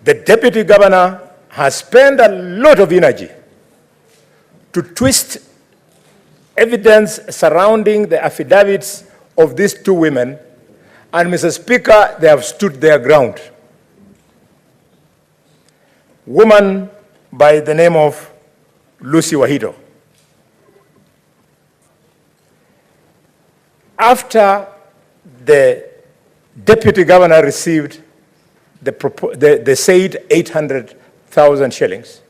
The deputy governor has spent a lot of energy to twist evidence surrounding the affidavits of these two women, and Mr. Speaker, they have stood their ground. Woman by the name of Lucy Wahido. After the deputy governor received the said 800,000 shillings,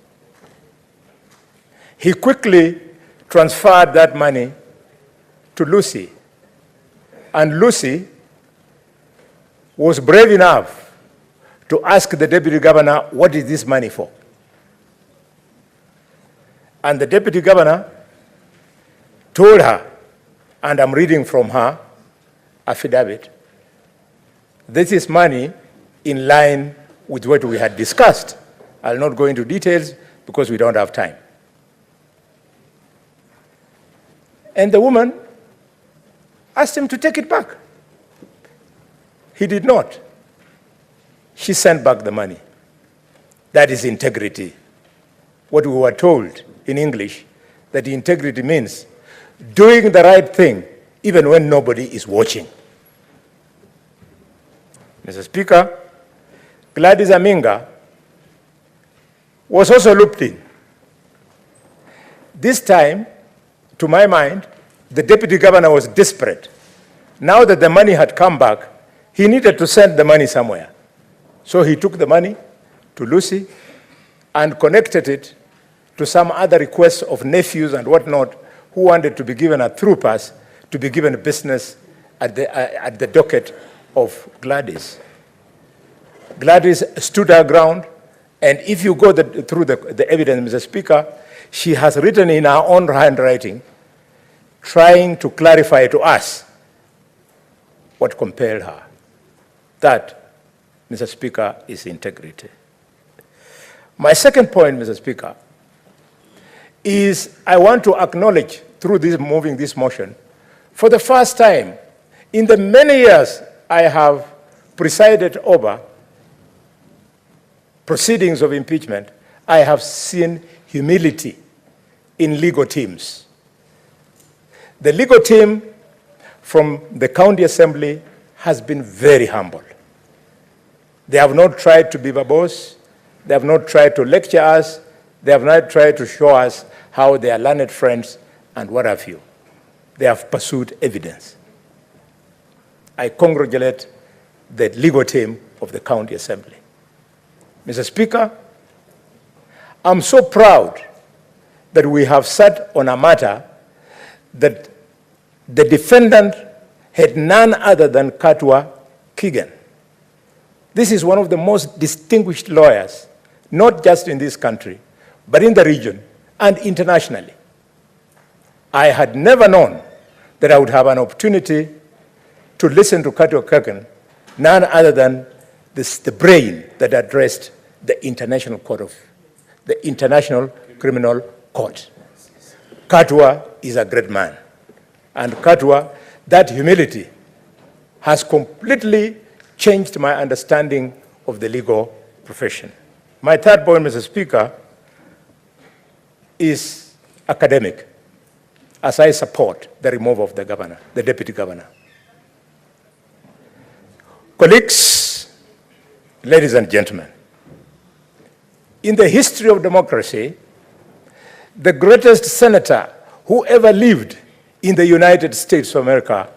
he quickly transferred that money to Lucy. And Lucy was brave enough to ask the deputy governor, what is this money for? And the deputy governor told her, and I'm reading from her affidavit, this is money in line with what we had discussed. I'll not go into details because we don't have time. And the woman asked him to take it back. He did not. She sent back the money. That is integrity. What we were told in English, that integrity means doing the right thing even when nobody is watching. Mr. Speaker, Gladys Aminga was also looped in. This time, to my mind, the deputy governor was desperate. Now that the money had come back, he needed to send the money somewhere. So he took the money to Lucy and connected it to some other requests of nephews and whatnot who wanted to be given a through pass to be given a business at the docket of Gladys. Gladys stood her ground, and if you go through the evidence, Mr. Speaker, she has written in her own handwriting, trying to clarify to us what compelled her. That, Mr. Speaker, is integrity. My second point, Mr. Speaker, is I want to acknowledge through moving this motion, for the first time in the many years I have presided over proceedings of impeachment, I have seen humility in legal teams. The legal team from the county assembly has been very humble. They have not tried to be verbose. They have not tried to lecture us. They have not tried to show us how they are learned friends and what have you. They have pursued evidence. I congratulate the legal team of the county assembly. Mr. Speaker, I'm so proud that we have sat on a matter that the defendant had none other than Katwa Kigen. This is one of the most distinguished lawyers, not just in this country, but in the region and internationally. I had never known that I would have an opportunity to listen to Katwa Kigen, none other than the brain that addressed the International Criminal Court. Katwa is a great man. And Katwa, that humility has completely changed my understanding of the legal profession. My third point, Mr. Speaker, is academic, as I support the removal of the governor, the deputy governor. Colleagues, ladies and gentlemen, in the history of democracy, the greatest senator who ever lived in the United States of America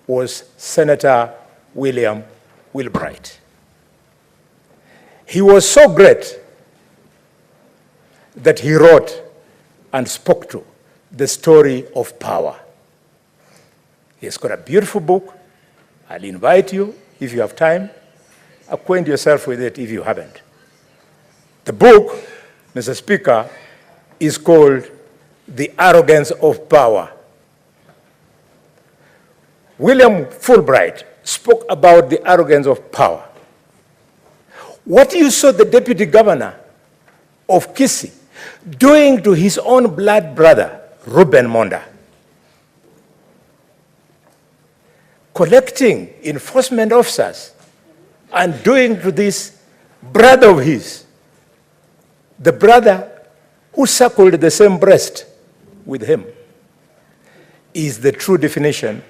was Senator William Wilbright. He was so great that he wrote and spoke to the story of power. He has got a beautiful book. I'll invite you, if you have time, acquaint yourself with it if you haven't. The book, Mr. Speaker, is called The Arrogance of Power. William Fulbright spoke about the arrogance of power. What you saw the deputy governor of Kisii doing to his own blood brother, Reuben Monda, collecting enforcement officers and doing to this brother of his, the brother who suckled the same breast with him, is the true definition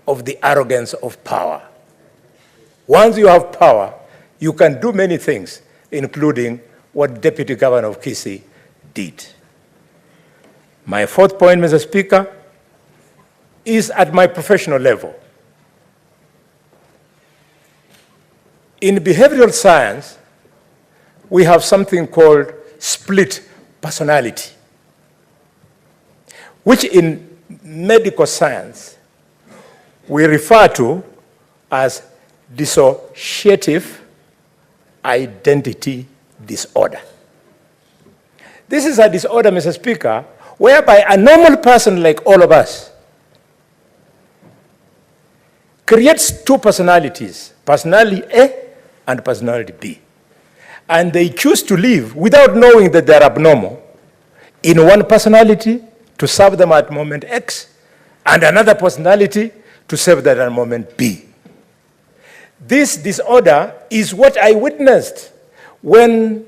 of the arrogance of power. Once you have power, you can do many things, including what Deputy Governor of Kisii did. My fourth point, Mr. Speaker, is at my professional level. In behavioral science, we have something called split personality, which in medical science we refer to as dissociative identity disorder. This is a disorder, Mr. Speaker, whereby a normal person like all of us creates two personalities, personality A and personality B. And they choose to live without knowing that they're abnormal in one personality to serve them at moment X and another personality to serve them at moment B. This disorder is what I witnessed when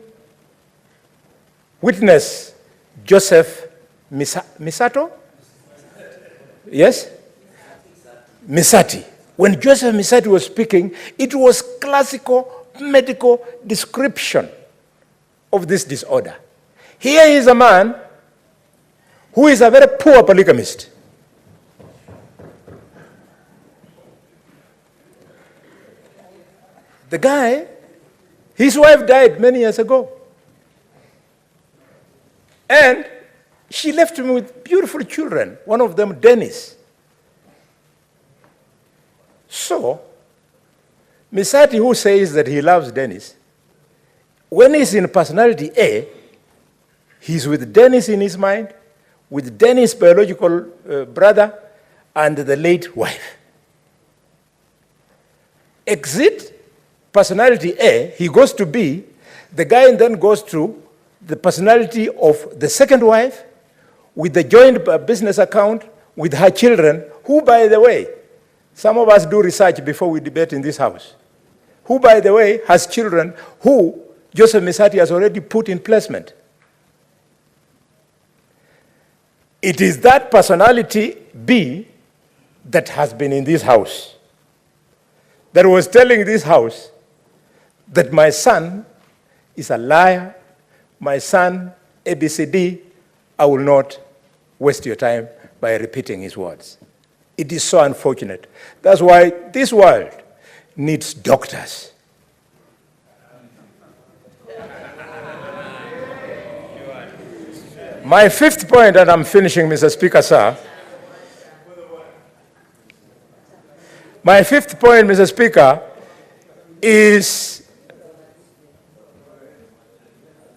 witness Joseph Misato? Yes? Misati. When Joseph Misati was speaking, it was classical medical description of this disorder. Here is a man who is a very poor polygamist. The guy, his wife died many years ago. And she left him with beautiful children, one of them Dennis. So, Misati, who says that he loves Dennis, when he's in personality A, he's with Dennis in his mind, with Dennis' biological brother, and the late wife. Exit personality A, he goes to B, the guy then goes to the personality of the second wife, with the joint business account, with her children, who, by the way, some of us do research before we debate in this house, who, by the way, has children who Joseph Misati has already put in placement. It is that personality B that has been in this house, that was telling this house that my son is a liar, my son, ABCD, I will not waste your time by repeating his words. It is so unfortunate. That's why this world needs doctors. My fifth point, and I'm finishing, Mr. Speaker, sir. My fifth point, Mr. Speaker, is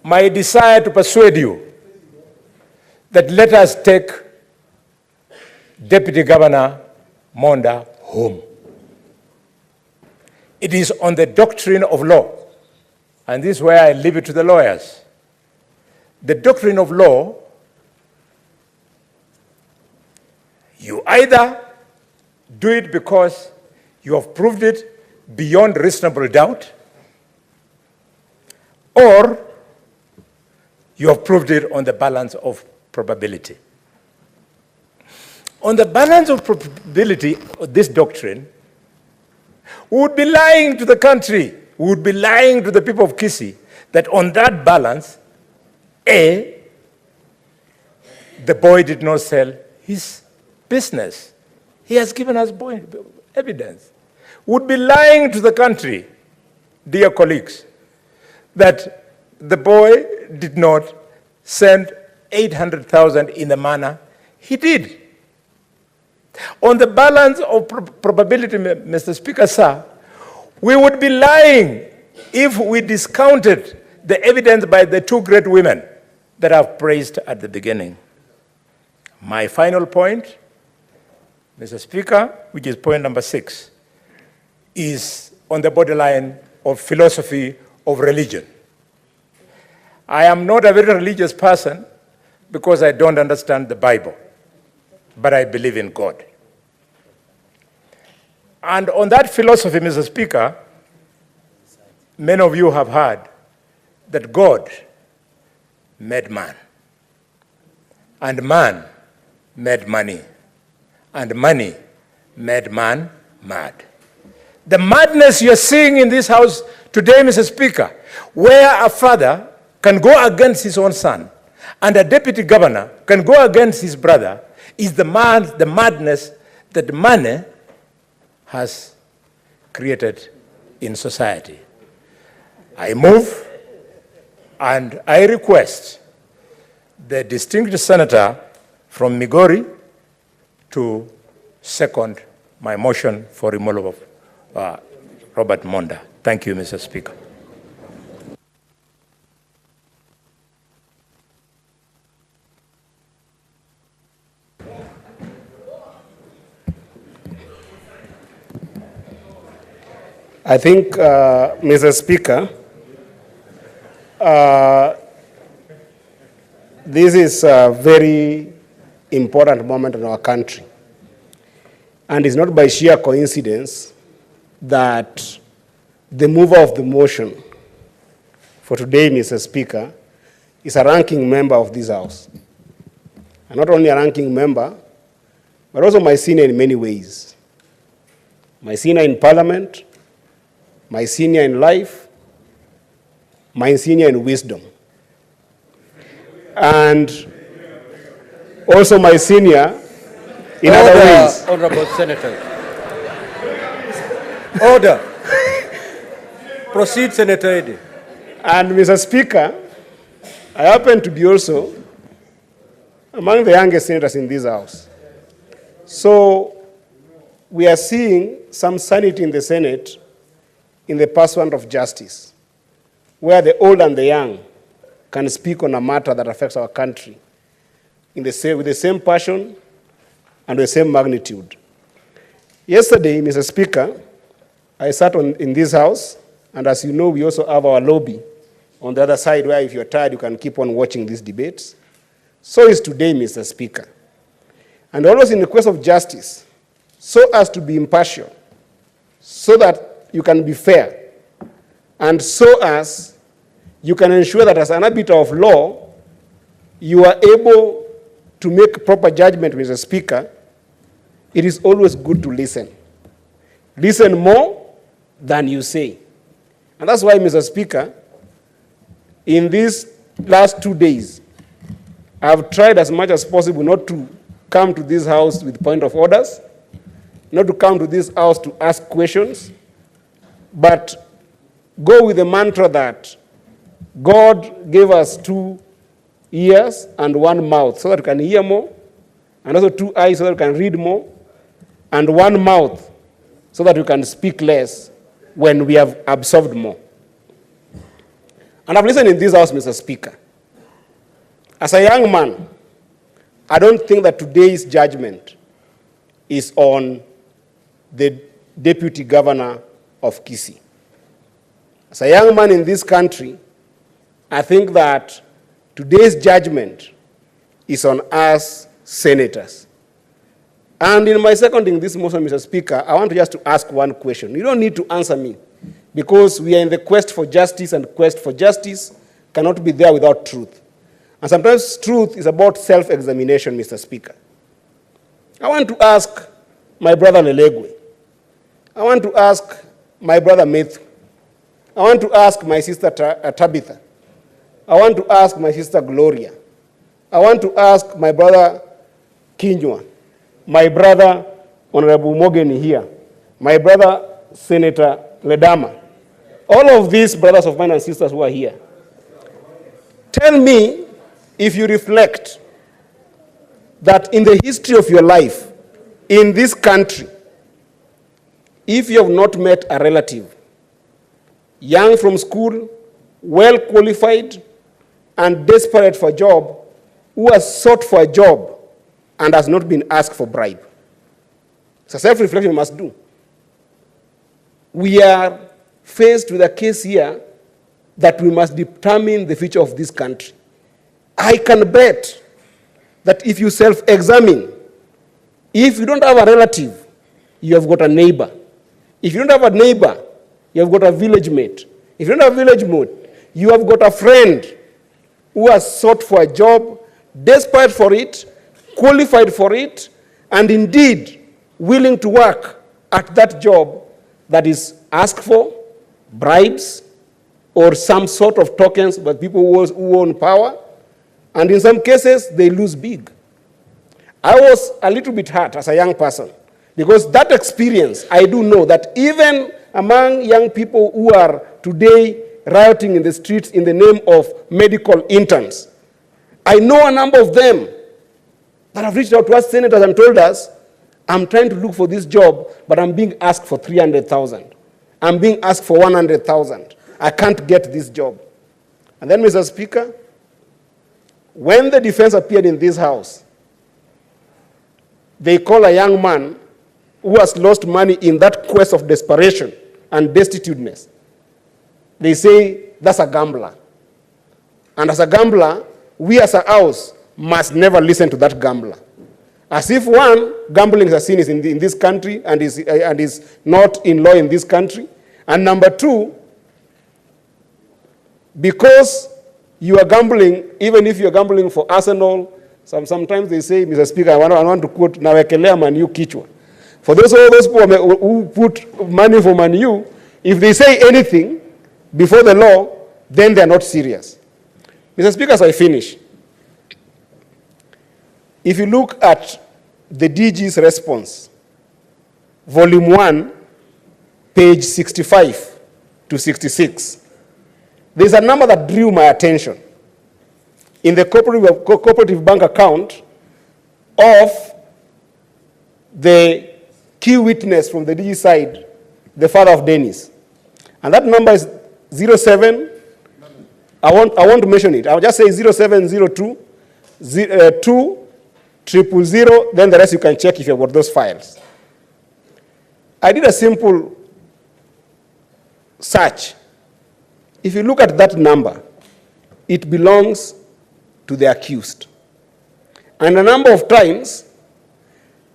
my desire to persuade you that let us take Deputy Governor Monda home. It is on the doctrine of law, and this is where I leave it to the lawyers. The doctrine of law, you either do it because you have proved it beyond reasonable doubt, or you have proved it on the balance of probability. On the balance of probability of this doctrine, we would be lying to the country, we would be lying to the people of Kisii, that on that balance, A, the boy did not sell his business. He has given us evidence. We would be lying to the country, dear colleagues, that the boy did not send 800,000 in the manner he did. On the balance of probability, Mr. Speaker, sir, we would be lying if we discounted the evidence by the two great women that I've praised at the beginning. My final point, Mr. Speaker, which is point number 6, is on the borderline of philosophy of religion. I am not a very religious person because I don't understand the Bible, but I believe in God. And on that philosophy, Mr. Speaker, many of you have heard that God made man, and man made money, and money made man mad. The madness you're seeing in this house today, Mr. Speaker, where a father can go against his own son and a deputy governor can go against his brother, is the madness that money has created in society. I move and I request the distinguished senator from Migori to second my motion for removal of Robert Monda. Thank you, Mr. Speaker. I think, Mr. Speaker, this is a very important moment in our country. And it's not by sheer coincidence that the mover of the motion for today, Mr. Speaker, is a ranking member of this House. And not only a ranking member, but also my senior in many ways. My senior in Parliament, my senior in life, my senior in wisdom. And also my senior in other ways. Honorable Senator. Order. Proceed, Senator Eddy. And Mr. Speaker, I happen to be also among the youngest senators in this House. So we are seeing some sanity in the Senate in the pursuit of justice, where the old and the young can speak on a matter that affects our country with the same passion and the same magnitude. Yesterday, Mr. Speaker, I sat in this House, and as you know, we also have our lobby on the other side, where if you're tired, you can keep on watching these debates. So is today, Mr. Speaker. And always in the quest of justice, so as to be impartial, so that you can be fair, and so as you can ensure that as an arbiter of law, you are able to make proper judgment, Mr. Speaker. It is always good to listen. Listen more than you say. And that's why, Mr. Speaker, in these last 2 days, I've tried as much as possible not to come to this House with point of orders, not to come to this House to ask questions, but go with the mantra that God gave us 2 ears and 1 mouth so that we can hear more, and also 2 eyes so that we can read more, and 1 mouth so that we can speak less when we have absorbed more. And I've listened in this House, Mr. Speaker. As a young man, I don't think that today's judgment is on the deputy governor of Kisii. As a young man in this country, I think that today's judgment is on us senators. And in my seconding this motion, Mr. Speaker, I want just to ask one question. You don't need to answer me, because we are in the quest for justice, and quest for justice cannot be there without truth. And sometimes truth is about self-examination, Mr. Speaker. I want to ask my brother Lelegwe. I want to ask my brother Matthew. I want to ask my sister Tabitha. I want to ask my sister Gloria. I want to ask my brother Kinywa, my brother Honorable Mogeni here, my brother Senator Ledama, all of these brothers of mine and sisters who are here. Tell me, if you reflect, that in the history of your life in this country, if you have not met a relative, young from school, well qualified, and desperate for a job, who has sought for a job and has not been asked for bribe. It's a self-reflection we must do. We are faced with a case here that we must determine the future of this country. I can bet that if you self-examine, if you don't have a relative, you have got a neighbor. If you don't have a neighbor, you have got a village mate. If you don't have a village mate, you have got a friend who has sought for a job, desperate for it, qualified for it, and indeed willing to work at that job that is asked for, bribes, or some sort of tokens by people who own power, and in some cases, they lose big. I was a little bit hurt as a young person, because that experience, I do know that even among young people who are today rioting in the streets in the name of medical interns, I know a number of them that have reached out to us senators and told us, I'm trying to look for this job, but I'm being asked for 300,000. I'm being asked for 100,000. I can't get this job. And then, Mr. Speaker, when the defense appeared in this house, they call a young man who has lost money in that quest of desperation and destituteness. They say, that's a gambler. And as a gambler, we as a house must never listen to that gambler. As if, one, gambling is a sin in this country and is not in law in this country. And number two, because you are gambling, even if you are gambling for Arsenal, sometimes they say, Mr. Speaker, I want to quote, nawekelea Man U kichwa. For those people who put money for Man U, if they say anything before the law, then they are not serious. Mr. Speaker, as I finish, if you look at the DG's response, volume 1, page 65 to 66, there's a number that drew my attention. In the cooperative bank account of the key witness from the DG side, the father of Dennis. And that number is 07, I want to mention it. I'll just say 0702 2 000, then the rest you can check if you've got those files. I did a simple search. If you look at that number, it belongs to the accused. And a number of times,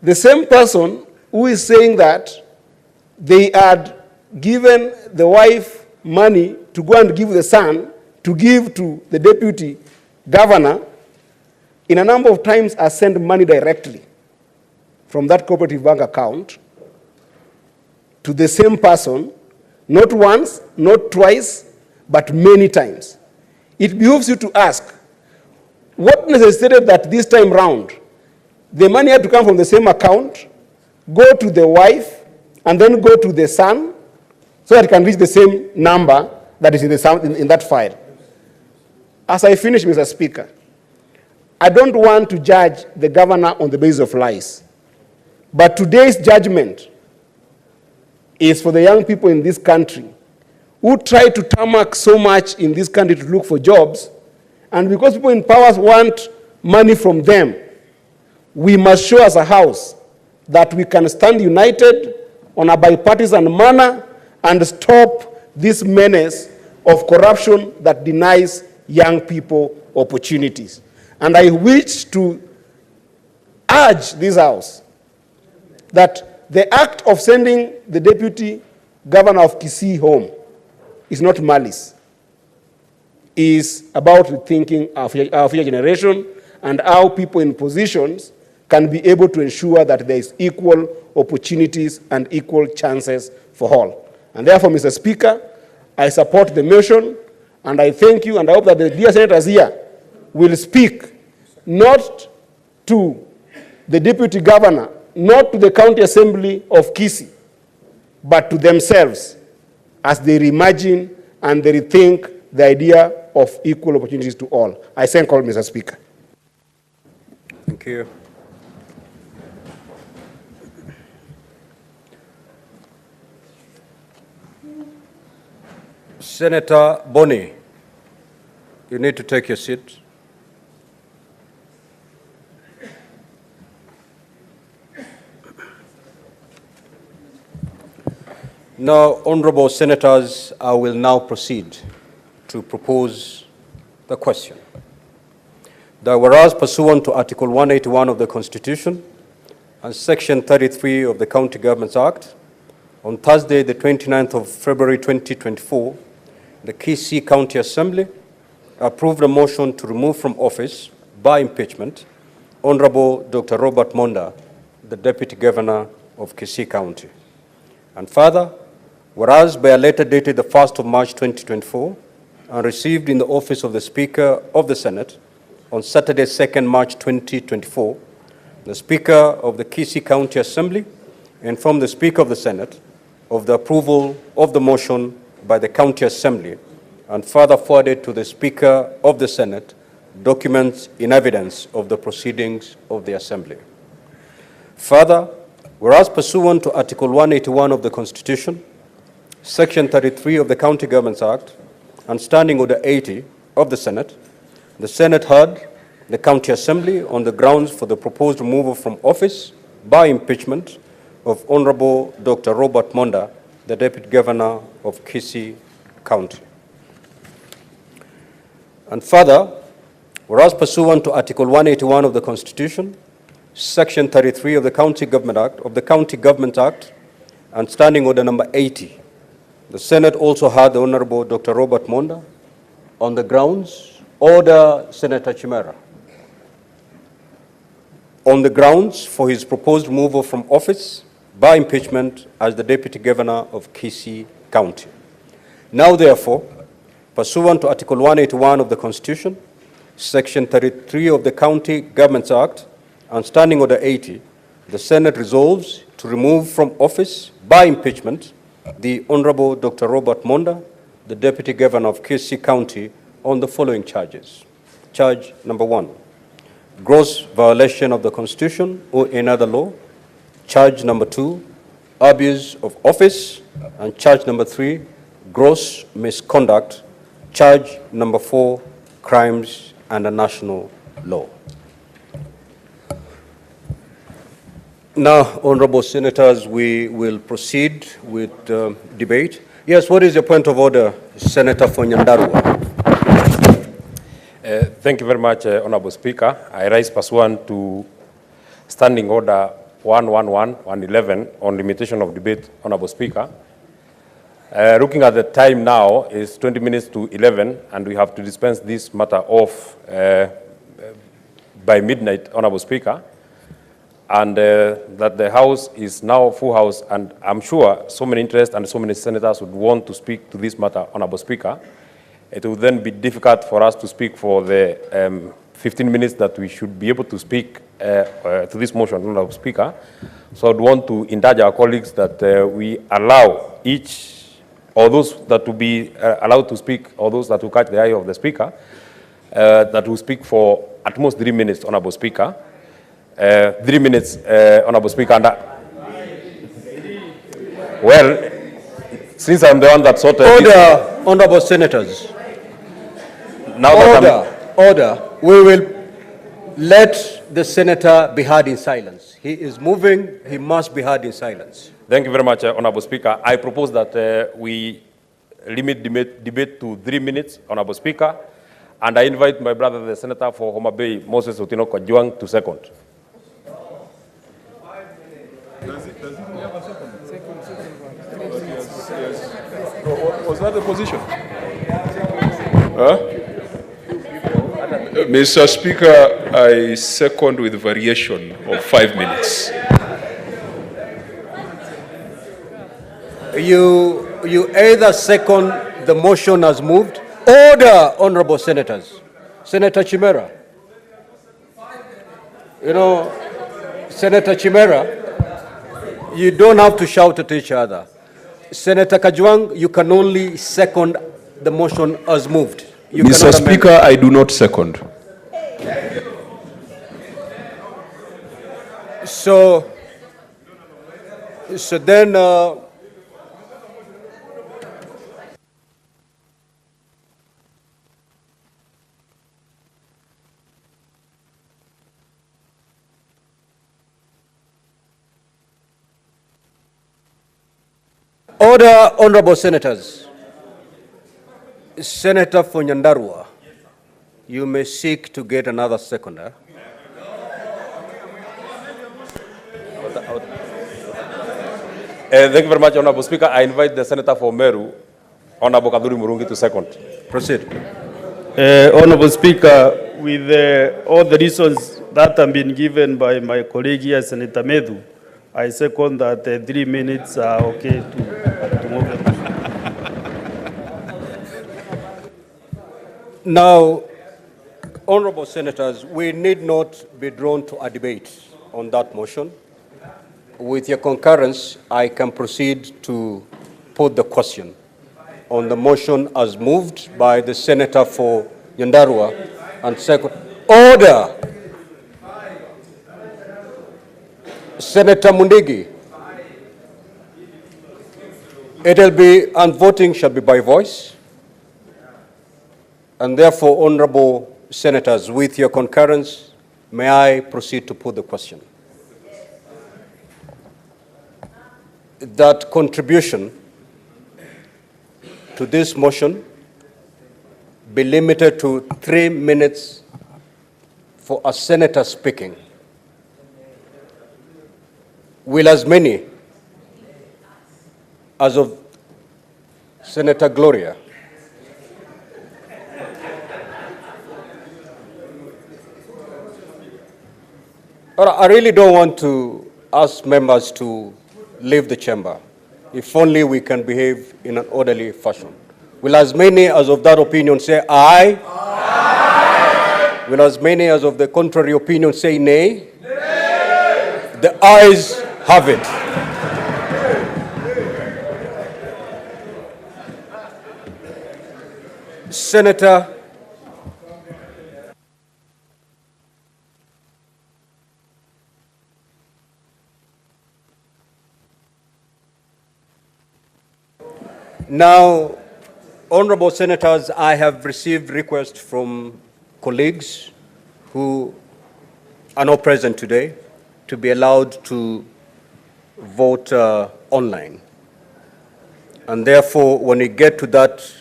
the same person who is saying that they had given the wife money to go and give the son, to give to the deputy governor, in a number of times I sent money directly from that cooperative bank account to the same person, not once, not twice, but many times. It behooves you to ask, what necessitated that this time round, the money had to come from the same account, go to the wife, and then go to the son, so that it can reach the same number that is in that file. As I finish, Mr. Speaker, I don't want to judge the governor on the basis of lies. But today's judgment is for the young people in this country who try to tarmac so much in this country to look for jobs, and because people in power want money from them, we must show as a house that we can stand united on a bipartisan manner and stop this menace of corruption that denies young people opportunities. And I wish to urge this house that the act of sending the deputy governor of Kisii home is not malice. It is about thinking our future generation and how people in positions can be able to ensure that there is equal opportunities and equal chances for all. And therefore, Mr. Speaker, I support the motion, and I thank you, and I hope that the dear senators here will speak not to the deputy governor, not to the county assembly of Kisii, but to themselves as they reimagine and they rethink the idea of equal opportunities to all. I thank all, Mr. Speaker. Thank you. Senator Boni, you need to take your seat. Now, honorable senators, I will now proceed to propose the question. That whereas pursuant to Article 181 of the Constitution and Section 33 of the County Governments Act, on Thursday, the 29th of February 2024, the Kisii County Assembly approved a motion to remove from office by impeachment Honorable Dr. Robert Monda, the Deputy Governor of Kisii County. And further, whereas by a letter dated the 1st of March 2024 and received in the office of the Speaker of the Senate on Saturday, 2nd March 2024, the Speaker of the Kisii County Assembly informed the Speaker of the Senate of the approval of the motion by the County Assembly and further forwarded to the Speaker of the Senate documents in evidence of the proceedings of the Assembly. Further, whereas pursuant to Article 181 of the Constitution, Section 33 of the County Governments Act, and Standing Order 80 of the Senate heard the County Assembly on the grounds for the proposed removal from office by impeachment of Honorable Dr. Robert Monda, the Deputy Governor of Kisii County. And further, whereas pursuant to Article 181 of the Constitution, Section 33 of the County Government Act, and Standing Order number 80, the Senate also heard the Honorable Dr. Robert Monda on the grounds, order Senator Chimera, on the grounds for his proposed removal from office by impeachment as the Deputy Governor of Kisii County. Now, therefore, pursuant to Article 181 of the Constitution, Section 33 of the County Governments Act, and Standing Order 80, the Senate resolves to remove from office by impeachment the Honorable Dr. Robert Monda, the Deputy Governor of Kisii County, on the following charges. Charge number 1, gross violation of the Constitution or any other law. Charge number 2, abuse of office. And charge number 3, gross misconduct. Charge number 4, crimes under national law. Now, honorable senators, we will proceed with debate. Yes, what is your point of order, Senator Fonyandarua? Thank you very much, Honorable Speaker. I rise pursuant to Standing Order 111 on limitation of debate, Honorable Speaker. Looking at the time now, is 20 minutes to 11, and we have to dispense this matter off by midnight, Honorable Speaker, and that the House is now full House, and I'm sure so many interests and so many senators would want to speak to this matter, Honorable Speaker. It will then be difficult for us to speak for the 15 minutes that we should be able to speak to this motion, Honorable Speaker. So I'd want to indulge our colleagues that we allow each, or those that will be allowed to speak, or those that will catch the eye of the Speaker, that will speak for at most 3 minutes, Honorable Speaker. 3 minutes, Honorable Speaker. And, well, since I'm the one that sorted Order, honorable senators. now that Order. We will let the senator be heard in silence. He is moving. He must be heard in silence. Thank you very much, Honorable Speaker. I propose that we limit debate to 3 minutes, Honorable Speaker, and I invite my brother, the Senator for Homa Bay, Moses Otieno Kajwang, to second. Was that the position? Mr. Speaker, I second with variation of 5 minutes. You either second the motion as moved. Order, honorable senators. Senator Chimera. You know, Senator Chimera, you don't have to shout at each other. Senator Kajwang, you can only second the motion as moved. You Mr. Speaker, I do not second. So then, order, honorable senators. Senator Fonyandarua, you may seek to get another seconder. Thank you very much, Honorable Speaker. I invite the Senator for Meru Honorable Kaduri Murungi to second. Proceed. Honorable Speaker, with all the reasons that have been given by my colleague here, Senator Medhu, I second that 3 minutes are okay to move the motion. Now, honorable senators, we need not be drawn to a debate on that motion. With your concurrence, I can proceed to put the question on the motion as moved by the senator for Nyandarua and second. Order. Senator Mundigi. It'll be, and voting shall be by voice. And therefore, honorable senators, with your concurrence, may I proceed to put the question? That contribution to this motion be limited to 3 minutes for a senator speaking. Will as many as of Senator Gloria. I really don't want to ask members to leave the chamber. If only we can behave in an orderly fashion. Will as many as of that opinion say aye? Aye. Will as many as of the contrary opinion say nay? Nay. The ayes have it. Senator Now, honorable senators, I have received requests from colleagues who are not present today to be allowed to vote online. And therefore, when we get to that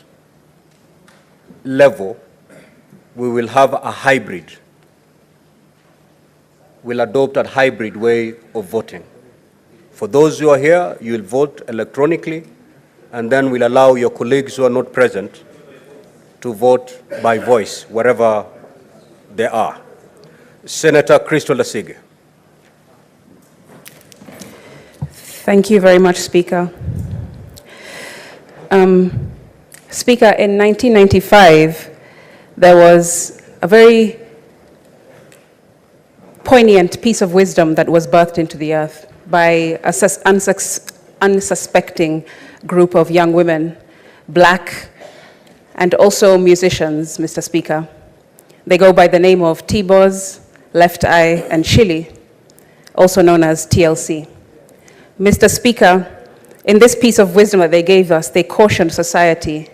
level, we will have a hybrid. We'll adopt a hybrid way of voting. For those who are here, you will vote electronically, and then we'll allow your colleagues who are not present to vote by voice, wherever they are. Senator Crystal Lasige. Thank you very much, Speaker. Speaker, in 1995, there was a very poignant piece of wisdom that was birthed into the earth by a unsuspecting group of young women, black, and also musicians, Mr. Speaker. They go by the name of T-Boz, Left Eye, and Chili, also known as TLC. Mr. Speaker, in this piece of wisdom that they gave us, they cautioned society.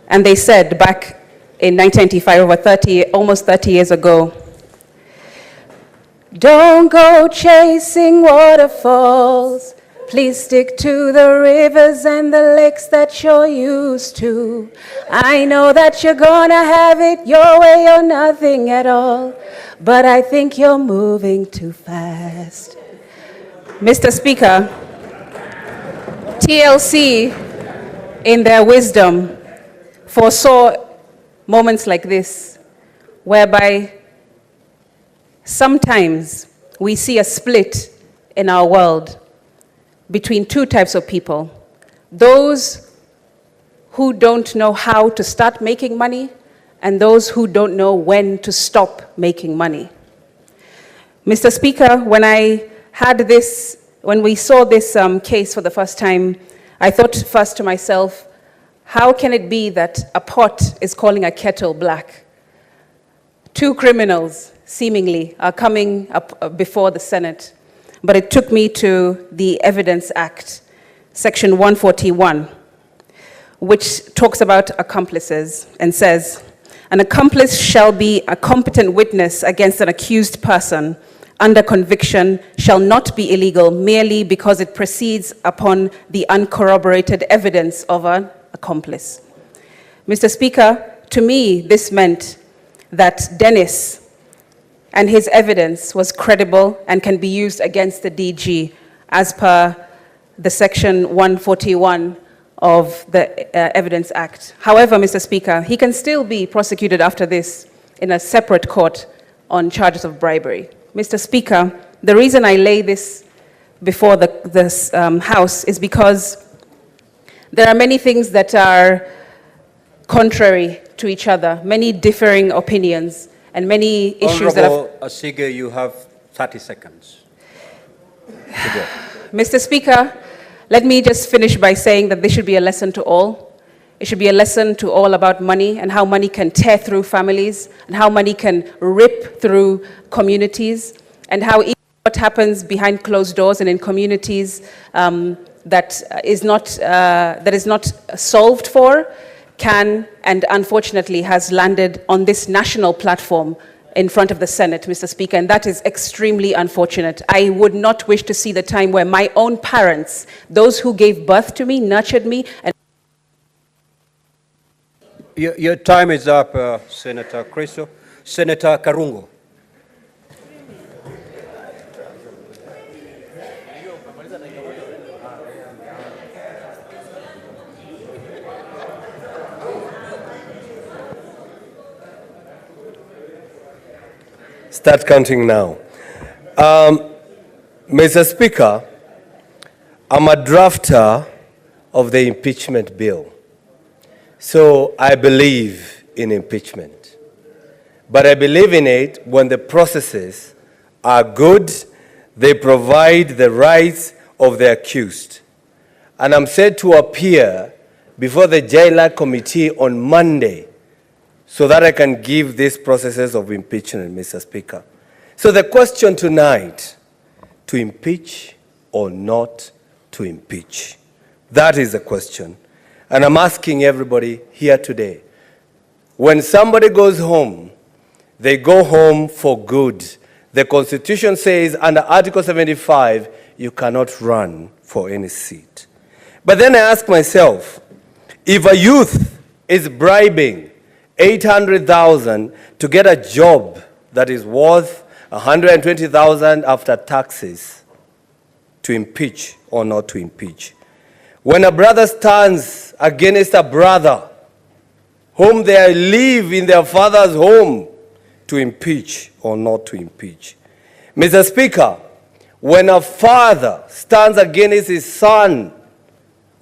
And they said back in 1995, almost 30 years ago, don't go chasing waterfalls. Please stick to the rivers and the lakes that you're used to. I know that you're gonna have it your way or nothing at all, but I think you're moving too fast. Mr. Speaker, TLC, in their wisdom, foresaw moments like this, whereby sometimes we see a split in our world between two types of people: those who don't know how to start making money and those who don't know when to stop making money. Mr. Speaker, when we saw this case for the first time, I thought first to myself, how can it be that a pot is calling a kettle black? Two criminals, seemingly, are coming up before the Senate. But it took me to the Evidence Act, Section 141, which talks about accomplices and says, an accomplice shall be a competent witness against an accused person under conviction shall not be illegal merely because it proceeds upon the uncorroborated evidence of an accomplice. Mr. Speaker, to me, this meant that Dennis and his evidence was credible and can be used against the DG as per the Section 141 of the Evidence Act. However, Mr. Speaker, he can still be prosecuted after this in a separate court on charges of bribery. Mr. Speaker, the reason I lay this before this House is because there are many things that are contrary to each other, many differing opinions, and many issues that Honorable Asige, you have 30 seconds. Mr. Speaker, let me just finish by saying that this should be a lesson to all. It should be a lesson to all about money and how money can tear through families and how money can rip through communities and how even what happens behind closed doors and in communities that is not solved for can and unfortunately has landed on this national platform in front of the Senate, Mr. Speaker, and that is extremely unfortunate. I would not wish to see the time where my own parents, those who gave birth to me, nurtured me, and Your time is up, Senator Cristo. Senator Karungo. Start counting now. Mr. Speaker, I'm a drafter of the impeachment bill. So I believe in impeachment. But I believe in it when the processes are good, they provide the rights of the accused. And I'm set to appear before the jailer committee on Monday so that I can give these processes of impeachment, Mr. Speaker. So the question tonight, to impeach or not to impeach? That is the question. And I'm asking everybody here today, when somebody goes home, they go home for good. The Constitution says under Article 75, you cannot run for any seat. But then I ask myself, if a youth is bribing 800,000 to get a job that is worth 120,000 after taxes, to impeach or not to impeach? When a brother stands against a brother whom they live in their father's home, to impeach or not to impeach? Mr. Speaker, when a father stands against his son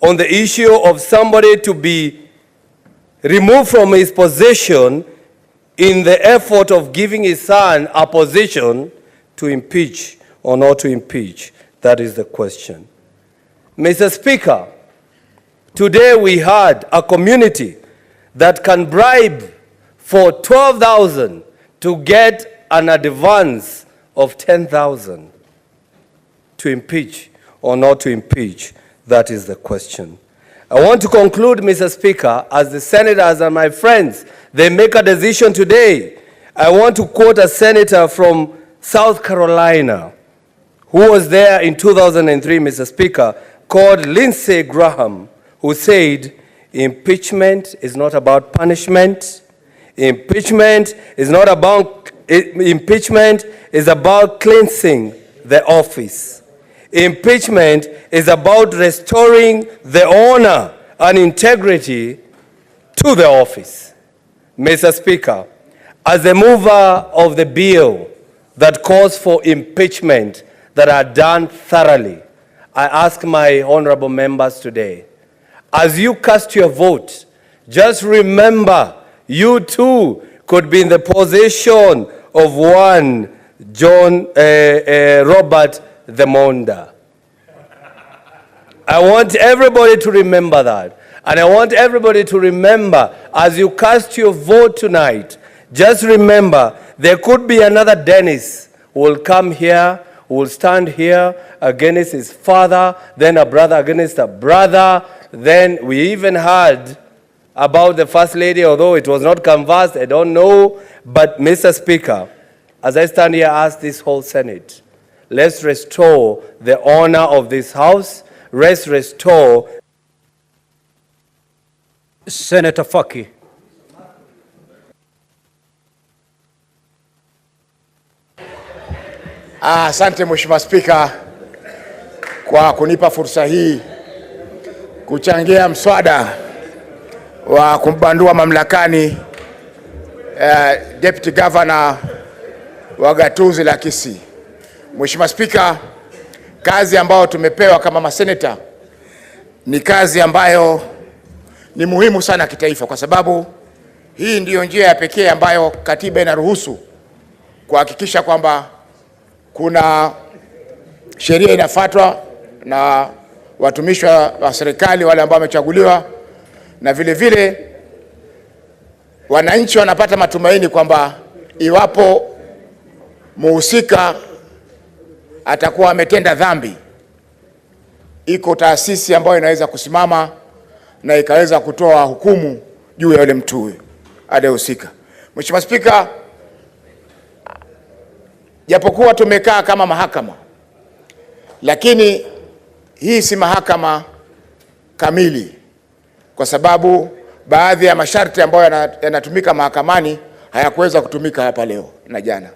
on the issue of somebody to be removed from his position in the effort of giving his son a position, to impeach or not to impeach? That is the question. Mr. Speaker, today we had a community that can bribe for 12,000 to get an advance of 10,000. To impeach or not to impeach? That is the question. I want to conclude, Mr. Speaker, as the senators and my friends, they make a decision today. I want to quote a senator from South Carolina who was there in 2003, Mr. Speaker, called Lindsey Graham, who said, impeachment is not about punishment. Impeachment is about cleansing the office. Impeachment is about restoring the honor and integrity to the office. Mr. Speaker, as the mover of the bill that calls for impeachment that are done thoroughly, I ask my honorable members today, as you cast your vote, just remember you too could be in the position of one Robert the Monda. I want everybody to remember that. And I want everybody to remember, as you cast your vote tonight, just remember there could be another Dennis who will come here, who will stand here against his father, then a brother against a brother. Then we even heard about the First Lady, although it was not canvassed, I don't know. But Mr. Speaker, as I stand here, I ask this whole Senate, let's restore the honor of this House. Let's restore. Senator Faki. Asante Mheshimiwa Spika kwa kunipa fursa hii kuchangia mswada wa kumbandua mamlakani Deputy Governor wa gatuzi la Kisii. Mheshimiwa Spika, kazi ambayo tumepewa kama maseneta ni kazi ambayo ni muhimu sana kitaifa, kwa sababu hii ndiyo njia ya pekee ambayo katiba inaruhusu kuhakikisha kwamba kuna sheria inafuatwa na watumishi wa serikali wale ambao wamechaguliwa, na vile vile wananchi wanapata matumaini kwamba iwapo muhusika atakuwa ametenda dhambi, iko taasisi ambayo inaweza kusimama na ikaweza kutoa hukumu juu ya yule mtu aliyehusika. Mheshimiwa Spika, japokuwa tumekaa kama mahakama, lakini hii si mahakama kamili, kwa sababu baadhi ya masharti ambayo yanatumika mahakamani hayakuweza kutumika hapa leo na jana.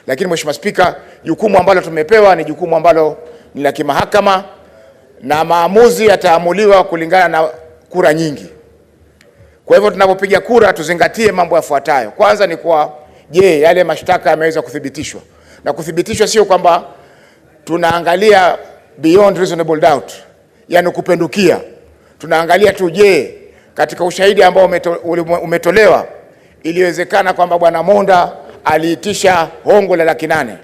Lakini Mheshimiwa Spika, jukumu ambalo tumepewa ni jukumu ambalo ni la kimahakama, na maamuzi yataamuliwa kulingana na kura nyingi. Kwa hivyo tunapopiga kura tuzingatie mambo yafuatayo. Kwanza ni kwa je, yale mashtaka yameweza kuthibitishwa. Na kuthibitishwa sio kwamba tunaangalia beyond reasonable doubt, yani kupendukia. Tunaangalia tu je, katika ushahidi ambao umetolewa iliwezekana kwamba Bwana Monda aliitisha hongo la Laki8.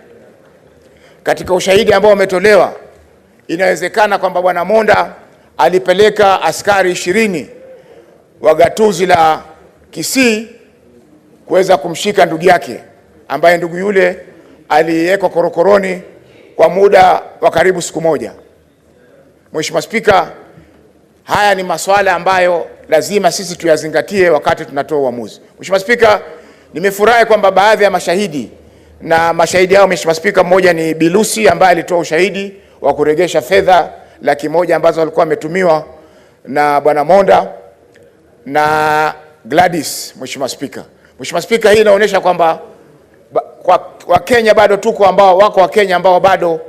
Katika ushahidi ambao umetolewa inawezekana kwamba Bwana Monda alipeleka askari 20 wa gatuzi la Kisii kuweza kumshika ndugu yake, ambaye ndugu yule aliwekwa korokoroni kwa muda wa karibu siku moja. Mheshimiwa Spika, haya ni masuala ambayo lazima sisi tuyazingatie wakati tunatoa uamuzi. Mheshimiwa Spika, nimefurahi kwamba baadhi ya mashahidi, na mashahidi hao Mheshimiwa Spika, mmoja ni Bilusi ambaye alitoa ushahidi wa kuregesha fedha Laki1 ambazo walikuwa wametumiwa na Bwana Monda, na Gladys. Mheshimiwa Spika, hii inaonyesha kwamba kwa Kenya bado tuko ambao wako wa Kenya ambao bado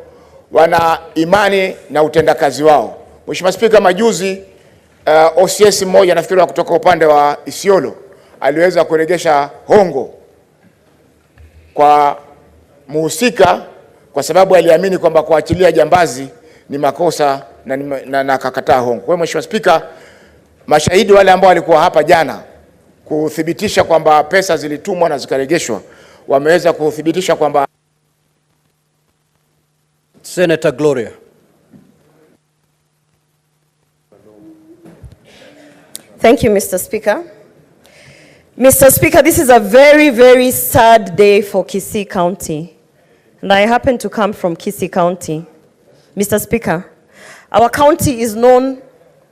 wana imani na utendakazi wao. Mheshimiwa Spika, majuzi OCS mmoja nafikiri kutoka upande wa Isiolo aliweza kuregesha hongo kwa muhusika kwa sababu aliamini kwamba kuachilia jambazi ni makosa na akakataa hongo. Kwa hiyo Mheshimiwa Spika, mashahidi wale ambao walikuwa hapa jana kuthibitisha kwamba pesa zilitumwa na zikaregeshwa wameweza kuthibitisha kwamba. Senator Gloria. Thank you, Mr. Speaker. Mr. Speaker, this is a very, very sad day for Kisii County. And I happen to come from Kisii County. Mr. Speaker, our county is known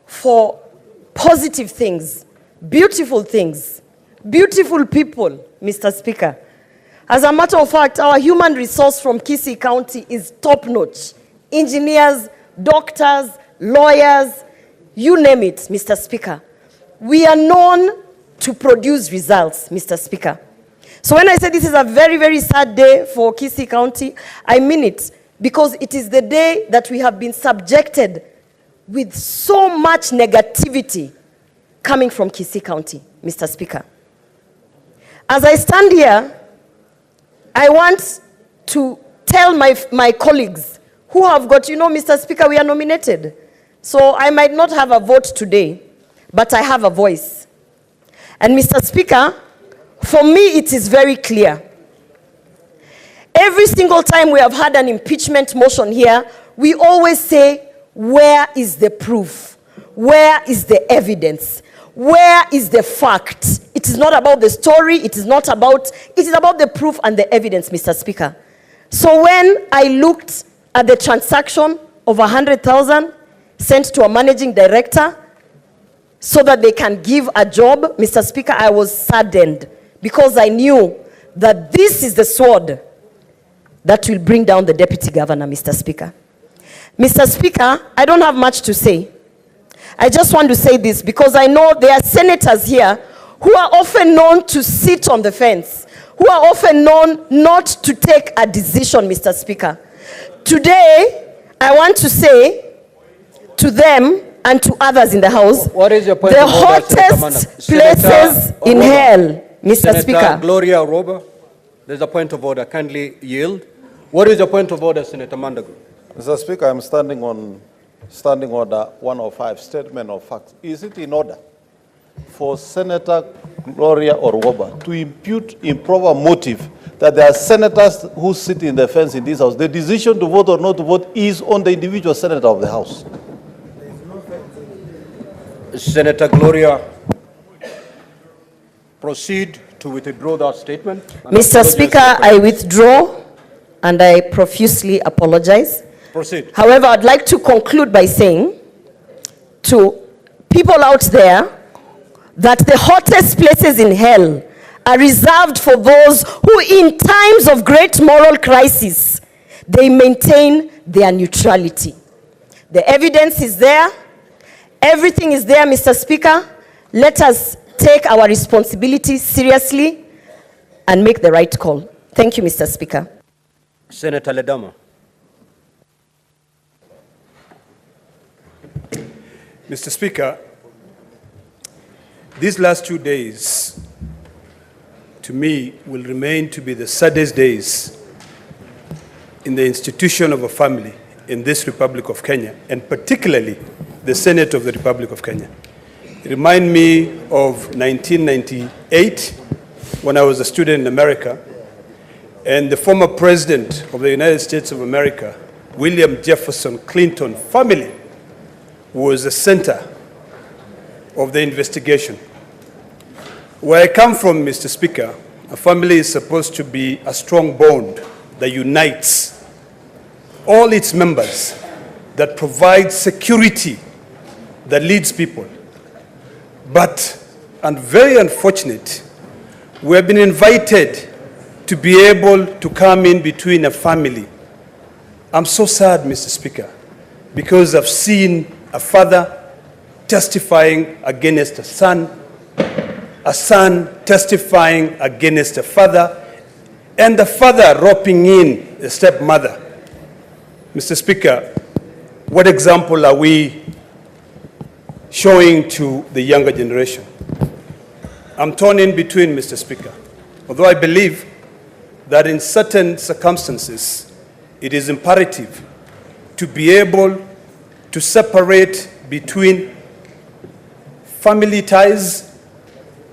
for positive things, beautiful people, Mr. Speaker. As a matter of fact, our human resource from Kisii County is top-notch. Engineers, doctors, lawyers, you name it, Mr. Speaker. We are known to produce results, Mr. Speaker. So when I say this is a very, very sad day for Kisii County, I mean it, because it is the day that we have been subjected with so much negativity coming from Kisii County, Mr. Speaker. As I stand here, I want to tell my colleagues who have got, Mr. Speaker, we are nominated. So I might not have a vote today, but I have a voice. And Mr. Speaker, for me it is very clear. Every single time we have had an impeachment motion here, we always say, where is the proof? Where is the evidence? Where is the fact? It is not about the story, it is about the proof and the evidence, Mr. Speaker. So when I looked at the transaction of 100,000 sent to a managing director so that they can give a job, Mr. Speaker, I was saddened because I knew that this is the sword that will bring down the deputy governor, Mr. Speaker. Mr. Speaker, I don't have much to say. I just want to say this because I know there are senators here who are often known to sit on the fence, who are often known not to take a decision, Mr. Speaker. Today, I want to say to them and to others in the House, What is your point the of order, Senator hottest Monda? places in Oroba. hell, Mr. Senator Speaker. Gloria Oroba, there's a point of order. Kindly yield. What is your point of order, Senator Mandago? Mr. Speaker, I'm standing on Standing Order 105, Statement of Facts. Is it in order for Senator Gloria Oroba to impute improper motive that there are senators who sit in the fence in this House? The decision to vote or not to vote is on the individual senator of the House. Senator Gloria, proceed to withdraw that statement. Mr. Speaker, I withdraw and I profusely apologize. Proceed. However, I'd like to conclude by saying to people out there that the hottest places in hell are reserved for those who, in times of great moral crisis, they maintain their neutrality. The evidence is there. Everything is there, Mr. Speaker. Let us take our responsibility seriously and make the right call. Thank you, Mr. Speaker. Senator Ledama. Mr. Speaker, these last 2 days, to me, will remain to be the saddest days in the institution of a family in this Republic of Kenya, and particularly the Senate of the Republic of Kenya. It reminds me of 1998, when I was a student in America, and the former president of the United States of America, William Jefferson Clinton family, was the center of the investigation. Where I come from, Mr. Speaker, a family is supposed to be a strong bond that unites all its members, that provides security, that leads people. But, and very unfortunate, we have been invited to be able to come in between a family. I'm so sad, Mr. Speaker, because I've seen a father testifying against a son testifying against a father, and the father roping in a stepmother. Mr. Speaker, what example are we showing to the younger generation? I'm torn in between, Mr. Speaker. Although I believe that in certain circumstances, it is imperative to be able to separate between family ties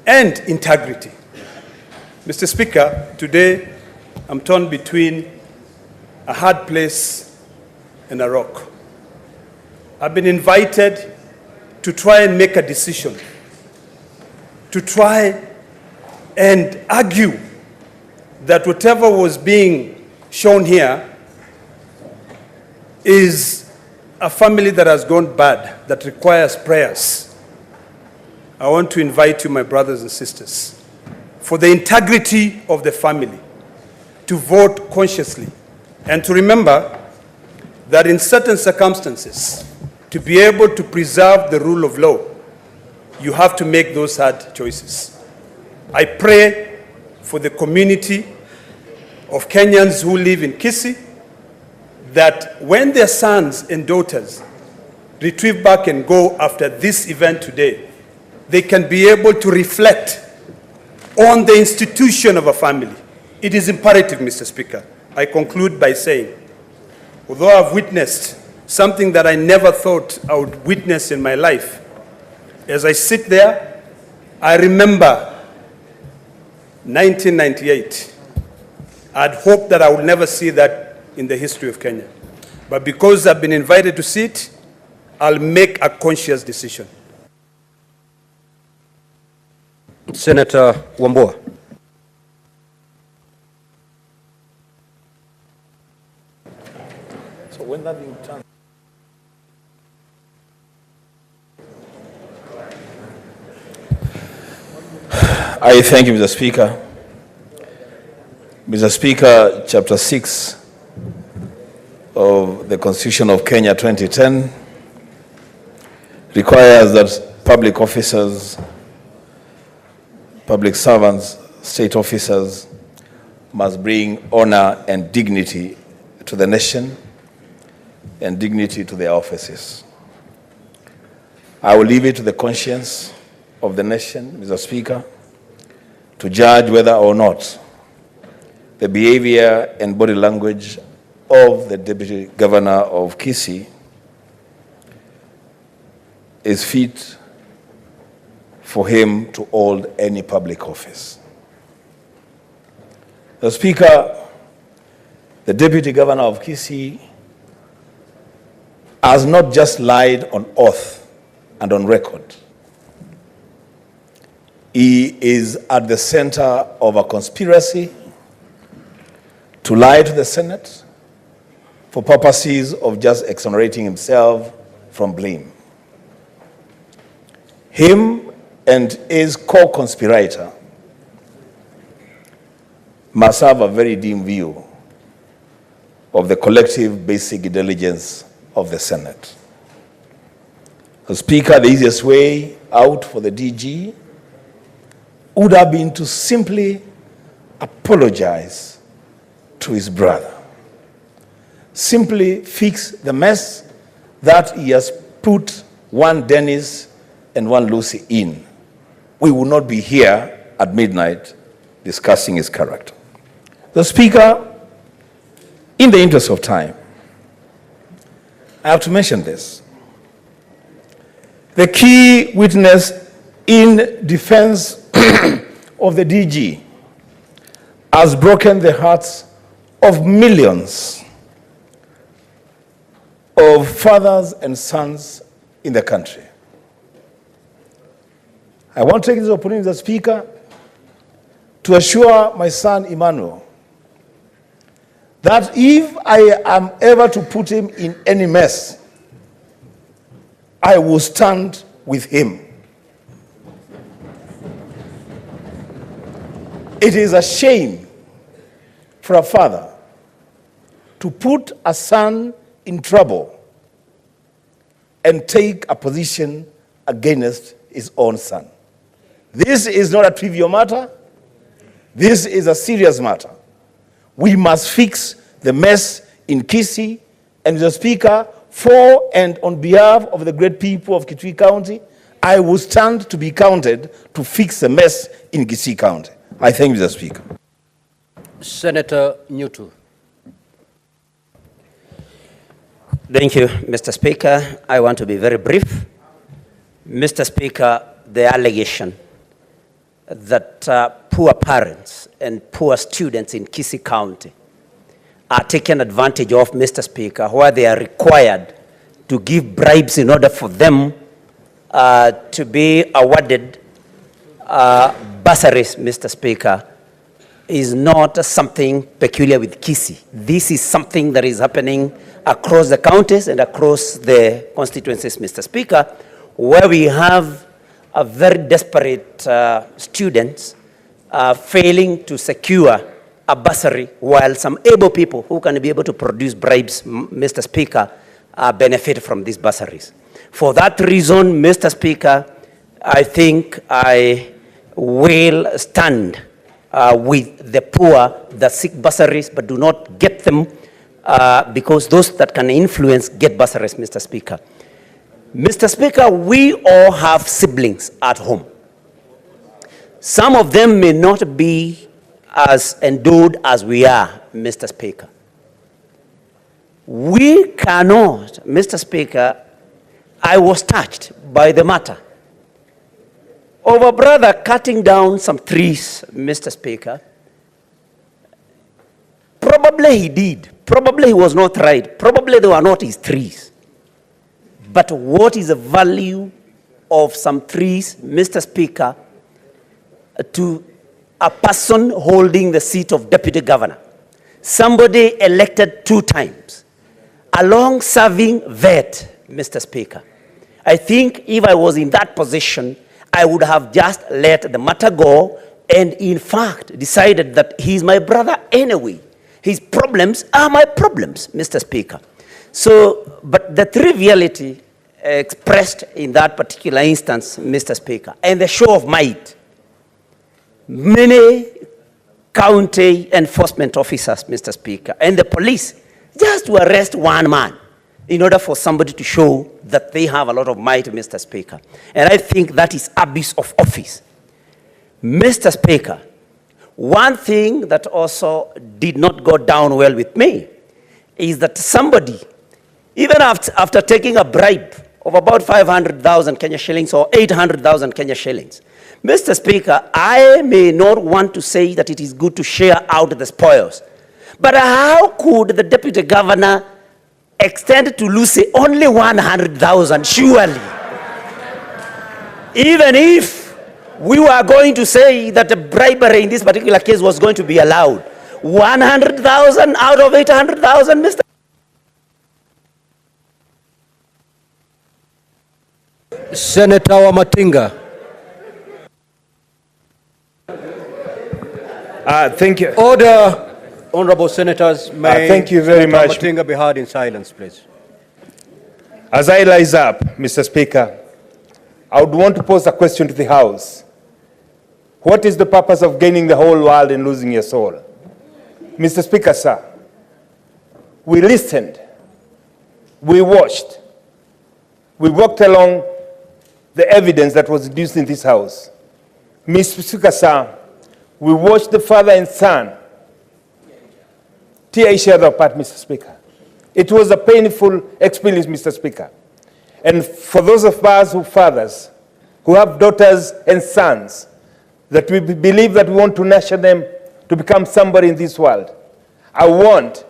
and integrity. Mr. Speaker, today I'm torn between a hard place and a rock. I've been invited to try and make a decision, to try and argue that whatever was being shown here is a family that has gone bad, that requires prayers. I want to invite you, my brothers and sisters, for the integrity of the family, to vote consciously and to remember that in certain circumstances, to be able to preserve the rule of law, you have to make those hard choices. I pray for the community of Kenyans who live in Kisii, that when their sons and daughters retrieve back and go after this event today, they can be able to reflect on the institution of a family. It is imperative, Mr. Speaker. I conclude by saying, although I've witnessed something that I never thought I would witness in my life, as I sit there, I remember 1998. I'd hoped that I would never see that in the history of Kenya. But because I've been invited to see it, I'll make a conscious decision. Senator Wambua. So when that you turn. I thank you, Mr. Speaker. Mr. Speaker, Chapter 6 of the Constitution of Kenya 2010 requires that public officers, public servants, state officers must bring honor and dignity to the nation and dignity to their offices. I will leave it to the conscience of the nation, Mr. Speaker, to judge whether or not the behavior and body language of the Deputy Governor of Kisii is fit for him to hold any public office. The Speaker, the Deputy Governor of Kisii has not just lied on oath and on record. He is at the center of a conspiracy to lie to the Senate for purposes of just exonerating himself from blame. Him and his co-conspirator must have a very dim view of the collective basic intelligence of the Senate. The Speaker, the easiest way out for the DG would have been to simply apologize to his brother. Simply fix the mess that he has put one Dennis and one Lucy in. We will not be here at midnight discussing his character. The Speaker, in the interest of time, I have to mention this. The key witness in defense of the DG has broken the hearts of millions of fathers and sons in the country. I want to take this opportunity, Mr. Speaker, to assure my son Emmanuel that if I am ever to put him in any mess, I will stand with him. It is a shame for a father to put a son in trouble and take a position against his own son. This is not a trivial matter. This is a serious matter. We must fix the mess in Kisii, and Mr. Speaker, for and on behalf of the great people of Kitui County, I will stand to be counted to fix the mess in Kisii County. I thank you, Mr. Speaker. Senator Newton. Thank you, Mr. Speaker. I want to be very brief. Mr. Speaker, the allegation that poor parents and poor students in Kisii County are taken advantage of, Mr. Speaker, where they are required to give bribes in order for them to be awarded bursaries, Mr. Speaker, is not something peculiar with Kisii. This is something that is happening across the counties and across the constituencies, Mr. Speaker, where we have a very desperate students failing to secure a bursary, while some able people who can be able to produce bribes, Mr. Speaker, benefit from these bursaries. For that reason, Mr. Speaker, I think I will stand with the poor that seek bursaries but do not get them, because those that can influence get bursaries, Mr. Speaker. Mr. Speaker, we all have siblings at home. Some of them may not be as endowed as we are, Mr. Speaker. We cannot, Mr. Speaker, I was touched by the matter of a brother cutting down some trees, Mr. Speaker. Probably he did. Probably he was not right. Probably they were not his trees. But what is the value of some trees, Mr. Speaker, to a person holding the seat of deputy governor? Somebody elected 2 times, a long-serving vet, Mr. Speaker. I think if I was in that position, I would have just let the matter go and, in fact, decided that he's my brother anyway. His problems are my problems, Mr. Speaker. So, but the triviality expressed in that particular instance, Mr. Speaker, and the show of might, many county enforcement officers, Mr. Speaker, and the police, just to arrest one man, in order for somebody to show that they have a lot of might, Mr. Speaker. And I think that is abuse of office. Mr. Speaker, one thing that also did not go down well with me is that somebody, even after taking a bribe of about 500,000 Kenya shillings or 800,000 Kenya shillings, Mr. Speaker, I may not want to say that it is good to share out the spoils, but how could the deputy governor extend to Lucy only 100,000, surely? Even if we were going to say that the bribery in this particular case was going to be allowed, 100,000 out of 800,000, Mr. Senator Wamatinga. Thank you. Order. Honorable Senators, may thank you very Senator much. Wamatinga be heard in silence, please. As I rise up, Mr. Speaker, I would want to pose a question to the House. What is the purpose of gaining the whole world and losing your soul? Mr. Speaker, sir, we listened, we watched, we walked along the evidence that was produced in this House. Mr. Speaker, sir, we watched the father and son tear each other apart, Mr. Speaker. It was a painful experience, Mr. Speaker. And for those of us who fathers, who have daughters and sons, that we believe that we want to nurture them to become somebody in this world, I want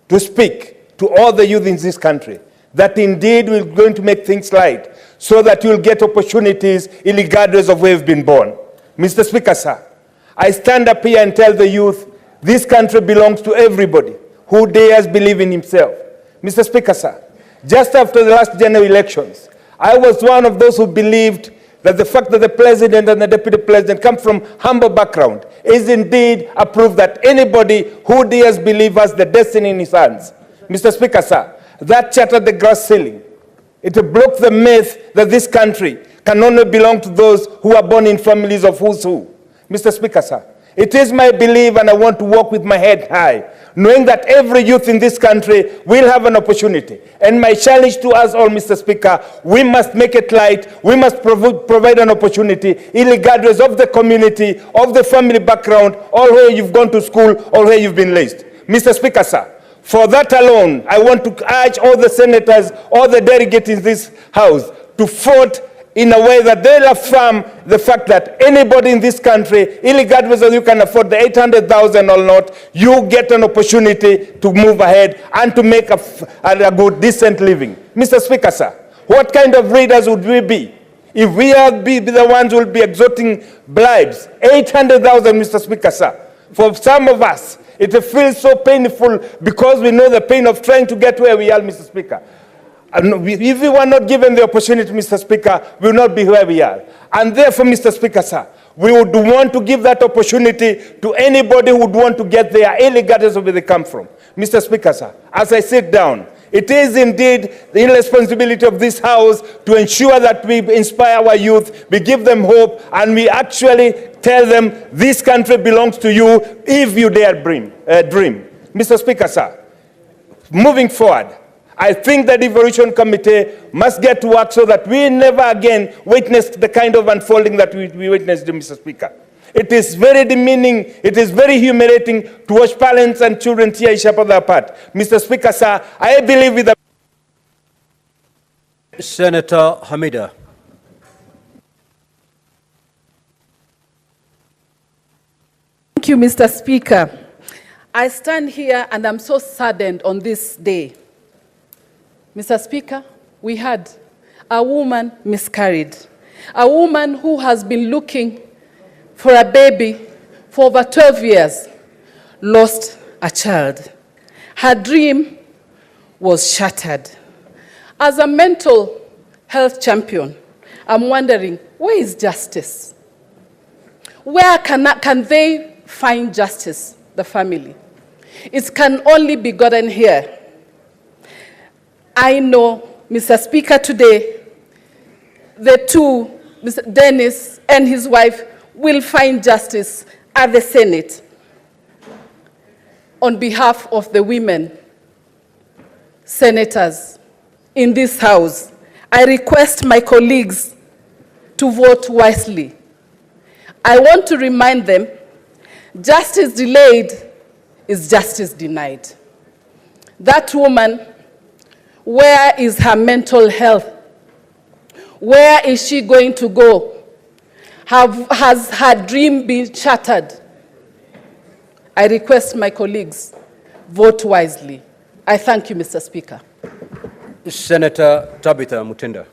to speak to all the youth in this country that indeed we're going to make things right so that you'll get opportunities regardless of where you've been born. Mr. Speaker, sir, I stand up here and tell the youth this country belongs to everybody who dares believe in himself. Mr. Speaker, sir, just after the last general elections, I was one of those who believed that the fact that the president and the deputy president come from humble background is indeed a proof that anybody who dares believe has the destiny in his hands. Mr. Speaker, sir, that shattered the glass ceiling. It broke the myth that this country can only belong to those who are born in families of who's who. Mr. Speaker, sir, it is my belief, and I want to walk with my head high, knowing that every youth in this country will have an opportunity. And my challenge to us all, Mr. Speaker, we must make it right. We must provide an opportunity, regardless of the community, of the family background, or where you've gone to school, or where you've been raised. Mr. Speaker, sir, for that alone, I want to urge all the senators, all the delegates in this House to vote in a way that they'll affirm the fact that anybody in this country, regardless of you can afford the 800,000 or not, you get an opportunity to move ahead and to make a good, decent living. Mr. Speaker, sir, what kind of leaders would we be if we are be the ones who will be extorting bribes? 800,000, Mr. Speaker, sir. For some of us, it feels so painful because we know the pain of trying to get where we are, Mr. Speaker. If we were not given the opportunity, Mr. Speaker, we will not be where we are. And therefore, Mr. Speaker, sir, we would want to give that opportunity to anybody who would want to get there, regardless of where they come from. Mr. Speaker, sir, as I sit down, it is indeed the responsibility of this House to ensure that we inspire our youth, we give them hope, and we actually tell them this country belongs to you if you dare dream. Mr. Speaker, sir, moving forward, I think the Devolution Committee must get to work so that we never again witness the kind of unfolding that we witnessed, Mr. Speaker. It is very demeaning, it is very humiliating to watch parents and children tear each other apart. Mr. Speaker, sir, I believe with the... Senator Hamida. Thank you, Mr. Speaker. I stand here and I'm so saddened on this day. Mr. Speaker, we had a woman miscarried, a woman who has been looking for a baby for over 12 years, lost a child. Her dream was shattered. As a mental health champion, I'm wondering, where is justice? Where can they find justice, the family? It can only be gotten here. I know, Mr. Speaker, today, the two, Mr. Dennis and his wife, will find justice at the Senate on behalf of the women senators in this House, I request my colleagues to vote wisely. I want to remind them, justice delayed is justice denied. That woman, where is her mental health? Where is she going to go? Has her dream been shattered? I request my colleagues, vote wisely. I thank you, Mr. Speaker. Senator Tabitha Mutinda.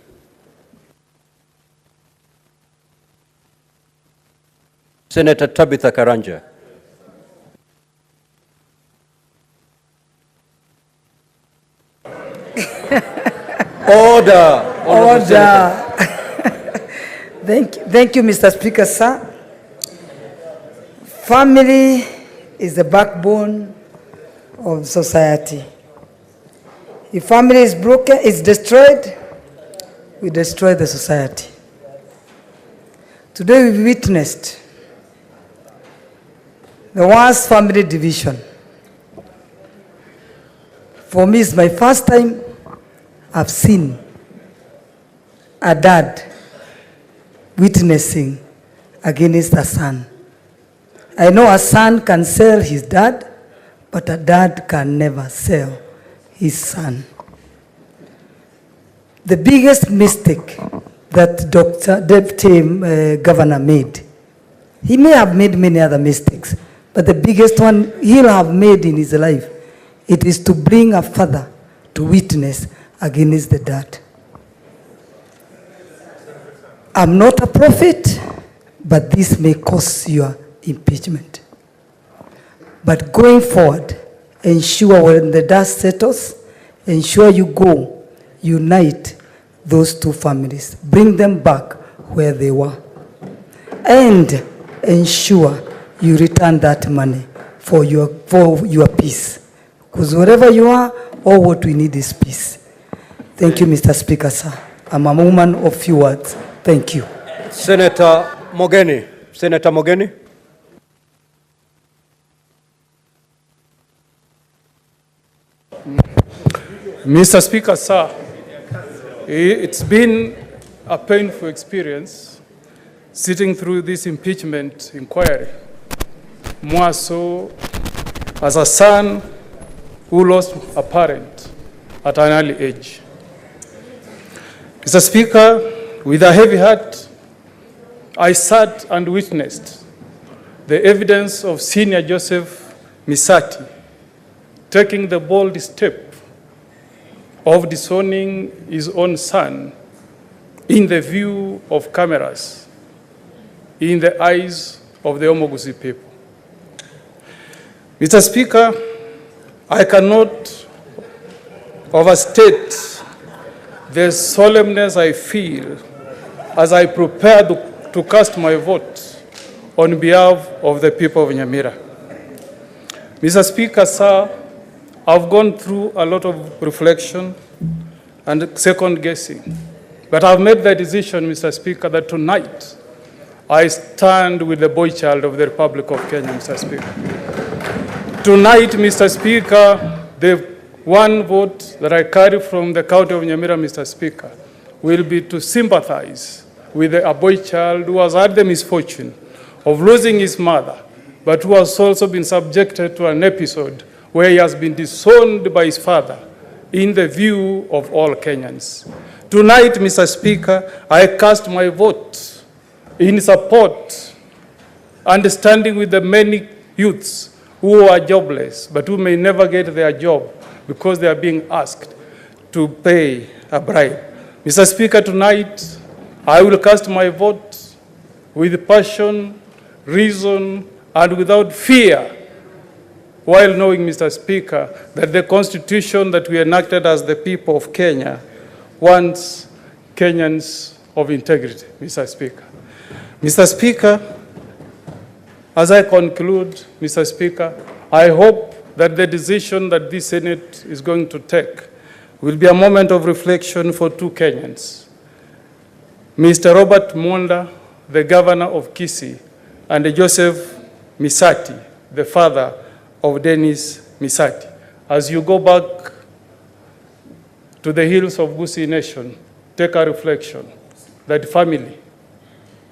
Senator Tabitha Karanja. Order. Order. Thank you, Mr. Speaker, sir. Family is the backbone of society. If family is broken, is destroyed, we destroy the society. Today we witnessed the worst family division. For me, it's my first time I've seen a dad witnessing against a son. I know a son can sell his dad, but a dad can never sell his son. The biggest mistake that Deputy Governor made, he may have made many other mistakes, but the biggest one he'll have made in his life, it is to bring a father to witness against the dad. I'm not a prophet, but this may cause your impeachment. But going forward, ensure when the dust settles, ensure you go, unite those two families, bring them back where they were, and ensure you return that money for your peace. Because wherever you are, all what we need is peace. Thank you, Mr. Speaker, sir. I'm a woman of few words. Thank you. Senator Mogeni. Senator Mogeni. Mr. Speaker, sir, it's been a painful experience sitting through this impeachment inquiry, more so as a son who lost a parent at an early age. Mr. Speaker, with a heavy heart, I sat and witnessed the evidence of Senior Joseph Misati taking the bold step of disowning his own son in the view of cameras, in the eyes of the Omogusi people. Mr. Speaker, I cannot overstate the solemnness I feel as I prepare to cast my vote on behalf of the people of Nyamira. Mr. Speaker, sir, I've gone through a lot of reflection and second guessing, but I've made the decision, Mr. Speaker, that tonight I stand with the boy child of the Republic of Kenya, Mr. Speaker. Tonight, Mr. Speaker, the one vote that I carry from the county of Nyamira, Mr. Speaker, will be to sympathize with a boy child who has had the misfortune of losing his mother, but who has also been subjected to an episode where he has been disowned by his father in the view of all Kenyans. Tonight, Mr. Speaker, I cast my vote in support, understanding with the many youths who are jobless, but who may never get their job because they are being asked to pay a bribe. Mr. Speaker, tonight, I will cast my vote with passion, reason, and without fear, while knowing, Mr. Speaker, that the Constitution that we enacted as the people of Kenya wants Kenyans of integrity, Mr. Speaker. Mr. Speaker, as I conclude, Mr. Speaker, I hope that the decision that this Senate is going to take will be a moment of reflection for two Kenyans, Mr. Robert Monda, the governor of Kisii, and Joseph Misati, the father of Dennis Misati. As you go back to the hills of Gusii Nation, take a reflection that family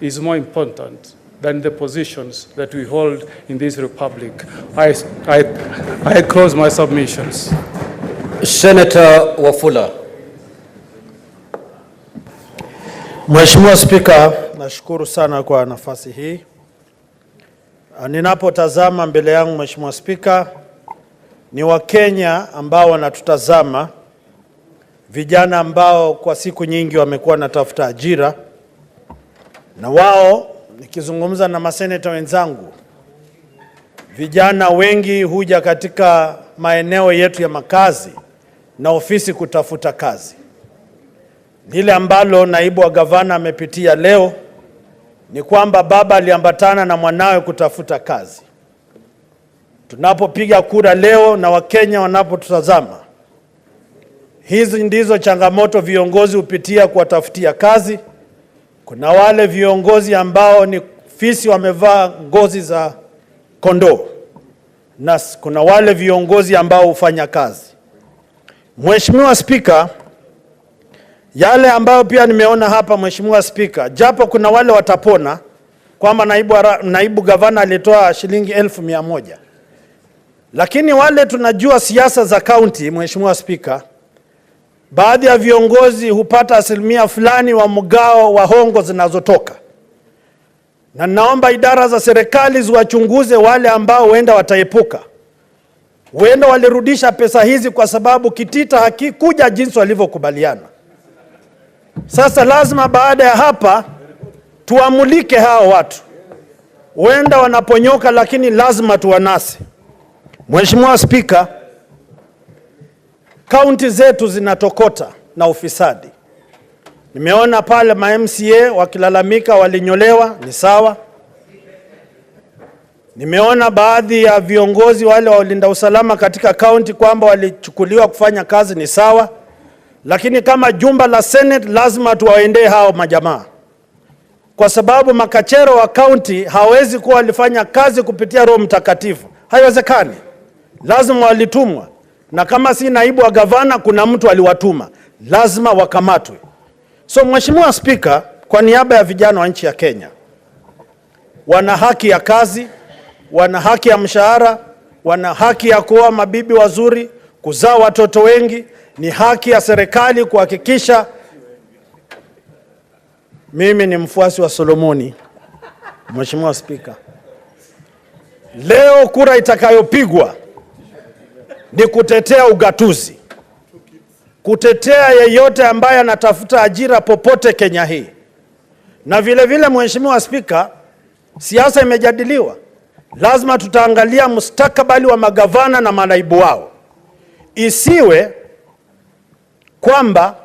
is more important than the positions that we hold in this republic. I close my submissions. Senator Wafula. Mheshimiwa Spika, nashukuru sana kwa nafasi hii. Ninapotazama mbele yangu Mheshimiwa Spika, ni Wakenya ambao wanatutazama, vijana ambao kwa siku nyingi wamekuwa natafuta ajira, na wao, nikizungumza na maseneta wenzangu, vijana wengi huja katika maeneo yetu ya makazi na ofisi kutafuta kazi. Lile ambalo naibu wa gavana amepitia leo ni kwamba baba aliambatana na mwanawe kutafuta kazi. Tunapopiga kura leo na Wakenya wanapotutazama, hizi ndizo changamoto viongozi hupitia kuwatafutia kazi. Kuna wale viongozi ambao ni fisi wamevaa ngozi za kondoo, na kuna wale viongozi ambao hufanya kazi. Mheshimiwa Spika, yale ambayo pia nimeona hapa Mheshimiwa Spika, japo kuna wale watapona kwamba naibu gavana alitoa shilingi 1,100, lakini wale tunajua siasa za kaunti Mheshimiwa Spika, baadhi ya viongozi hupata asilimia fulani wa mgao wa hongo zinazotoka, na naomba idara za serikali ziwachunguze wale ambao huenda wataepuka. Huenda walirudisha pesa hizi kwa sababu kitita hakikuja jinsi walivyokubaliana. Sasa lazima baada ya hapa tuamulike hao watu. Huenda wanaponyoka, lakini lazima tuwanase. Mheshimiwa Spika, kaunti zetu zinatokota na ufisadi. Nimeona pale ma MCA wakilalamika walinyolewa, ni sawa. Nimeona baadhi ya viongozi wale walinda usalama katika kaunti kwamba walichukuliwa kufanya kazi, ni sawa. Lakini kama jumba la Senate lazima tuwaendee hao majamaa, kwa sababu makachero wa kaunti hawezi kuwa walifanya kazi kupitia Roho Mtakatifu. Haiwezekani, lazima walitumwa, na kama si naibu wa gavana kuna mtu aliwatuma, lazima wakamatwe. So Mheshimiwa Spika, kwa niaba ya vijana wa nchi ya Kenya, wana haki ya kazi, wana haki ya mshahara, wana haki ya kuoa mabibi wazuri, kuzaa watoto wengi. Ni haki ya serikali kuhakikisha. Mimi ni mfuasi wa Solomoni. Mheshimiwa Spika, leo kura itakayopigwa ni kutetea ugatuzi, kutetea yeyote ambaye anatafuta ajira popote Kenya hii. Na vile vile Mheshimiwa Spika, siasa imejadiliwa. Lazima tutaangalia mustakabali wa magavana na manaibu wao. Isiwe kwamba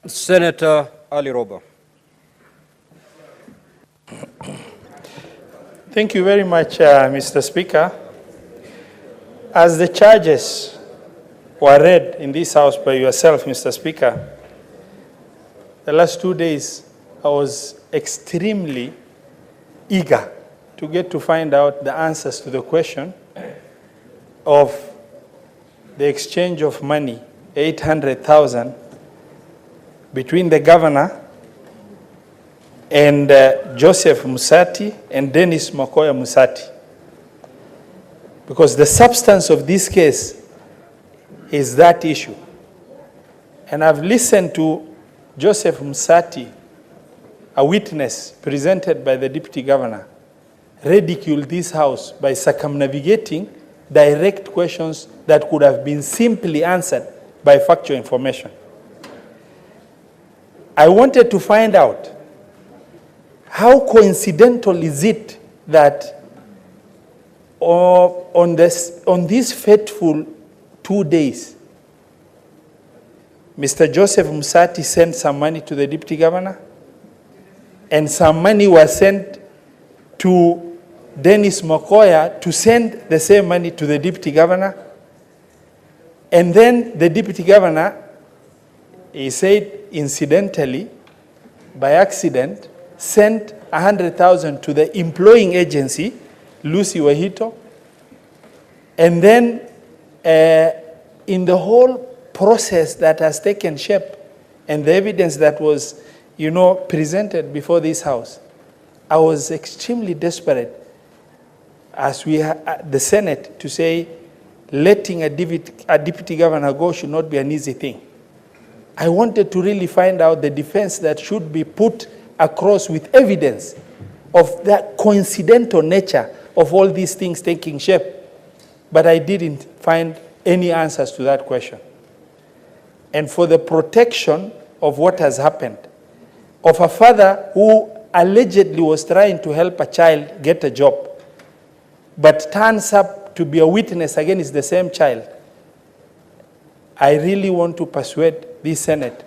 Senator Ali Roba. Thank you very much, Mr. Speaker. As the charges were read in this House by yourself, Mr. Speaker, the last 2 days I was extremely eager to get to find out the answers to the question of the exchange of money, 800,000, between the governor and Joseph Musati and Dennis Makoya Musati. Because the substance of this case is that issue. And I've listened to Joseph Musati, a witness presented by the Deputy Governor, ridicule this House by circumnavigating direct questions that could have been simply answered by factual information. I wanted to find out how coincidental is it that on these fateful 2 days, Mr. Joseph Musati sent some money to the Deputy Governor, and some money was sent to Dennis Makoya to send the same money to the Deputy Governor. And then the Deputy Governor, he said, incidentally, by accident, sent 100,000 to the employing agency, Lucy Wahito, And then in the whole process that has taken shape and the evidence that was, presented before this House, I was extremely desperate as the Senate to say letting a deputy governor go should not be an easy thing. I wanted to really find out the defense that should be put across with evidence of the coincidental nature of all these things taking shape. But I didn't find any answers to that question. And for the protection of what has happened, of a father who allegedly was trying to help a child get a job, but turns up to be a witness against the same child, I really want to persuade this Senate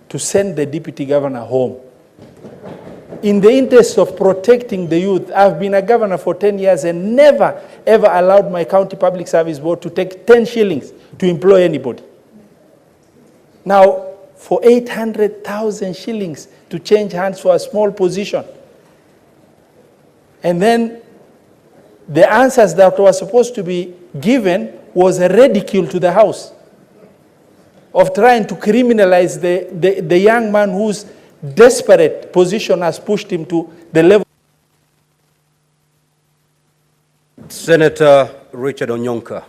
to send the deputy governor home. In the interest of protecting the youth, I've been a governor for 10 years and never, ever allowed my county public service board to take 10 shillings to employ anybody. Now, for 800,000 shillings to change hands for a small position. And then the answers that were supposed to be given was a ridicule to the House of trying to criminalize the young man whose desperate position has pushed him to the level. Senator Richard Onyonka.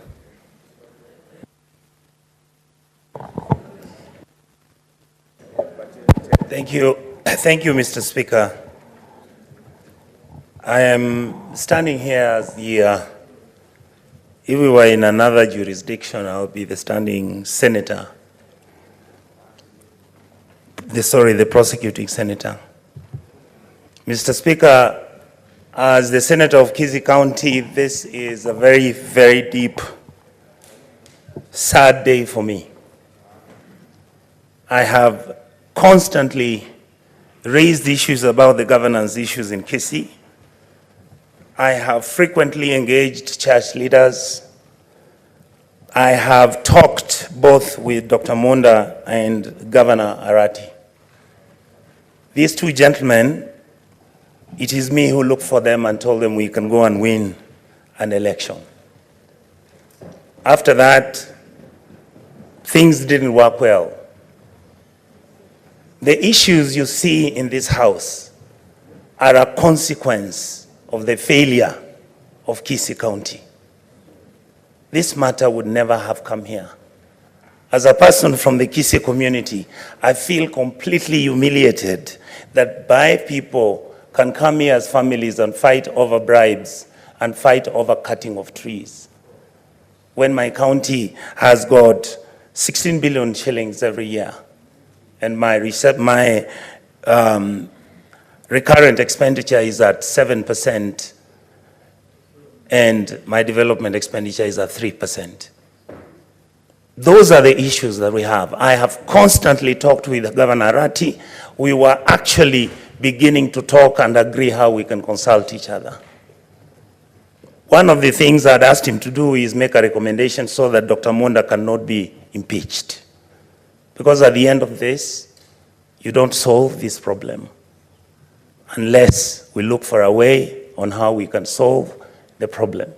Thank you, Mr. Speaker. I am standing here as if we were in another jurisdiction, I would be the standing senator. The prosecuting senator. Mr. Speaker, as the senator of Kisii County, this is a very, very deep, sad day for me. I have constantly raised issues about the governance issues in Kisii. I have frequently engaged church leaders. I have talked both with Dr. Monda and Governor Arati. These two gentlemen, it is me who looked for them and told them we can go and win an election. After that, things didn't work well. The issues you see in this House are a consequence of the failure of Kisii County. This matter would never have come here. As a person from the Kisii community, I feel completely humiliated that people can come here as families and fight over bribes and fight over cutting of trees. When my county has got 16 billion shillings every year, and my recurrent expenditure is at 7%, and my development expenditure is at 3%. Those are the issues that we have. I have constantly talked with Governor Arati. We were actually beginning to talk and agree how we can consult each other. One of the things I'd asked him to do is make a recommendation so that Dr. Monda cannot be impeached. Because at the end of this, you don't solve this problem unless we look for a way on how we can solve the problem.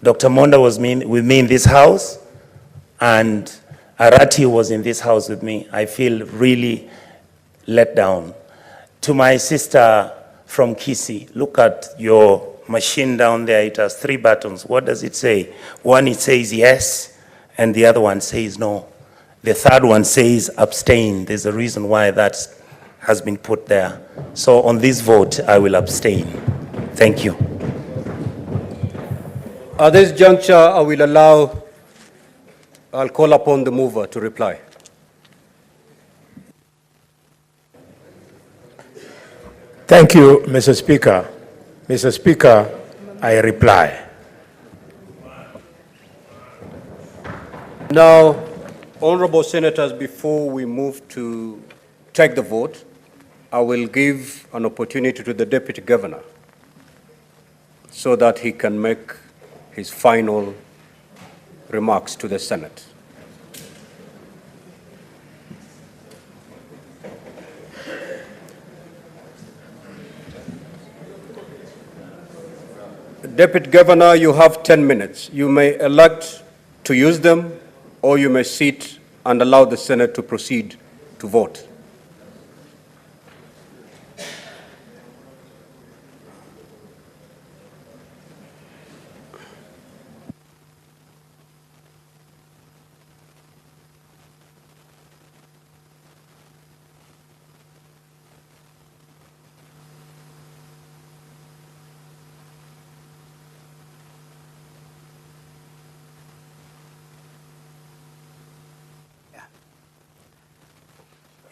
Dr. Monda was with me in this House, and Arati was in this House with me. I feel really let down. To my sister from Kisii, look at your machine down there. It has 3 buttons. What does it say? One, it says yes, and the other one says no. The third one says abstain. There's a reason why that has been put there. So on this vote, I will abstain. Thank you. At this juncture, I'll call upon the mover to reply. Thank you, Mr. Speaker. Mr. Speaker, I reply. Now, honorable senators, before we move to take the vote, I will give an opportunity to the Deputy Governor so that he can make his final remarks to the Senate. Deputy Governor, you have 10 minutes. You may elect to use them, or you may sit and allow the Senate to proceed to vote.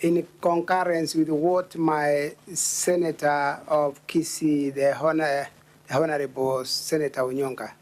In concurrence with what my Senator of Kisii, the Honorable Senator Unyonga,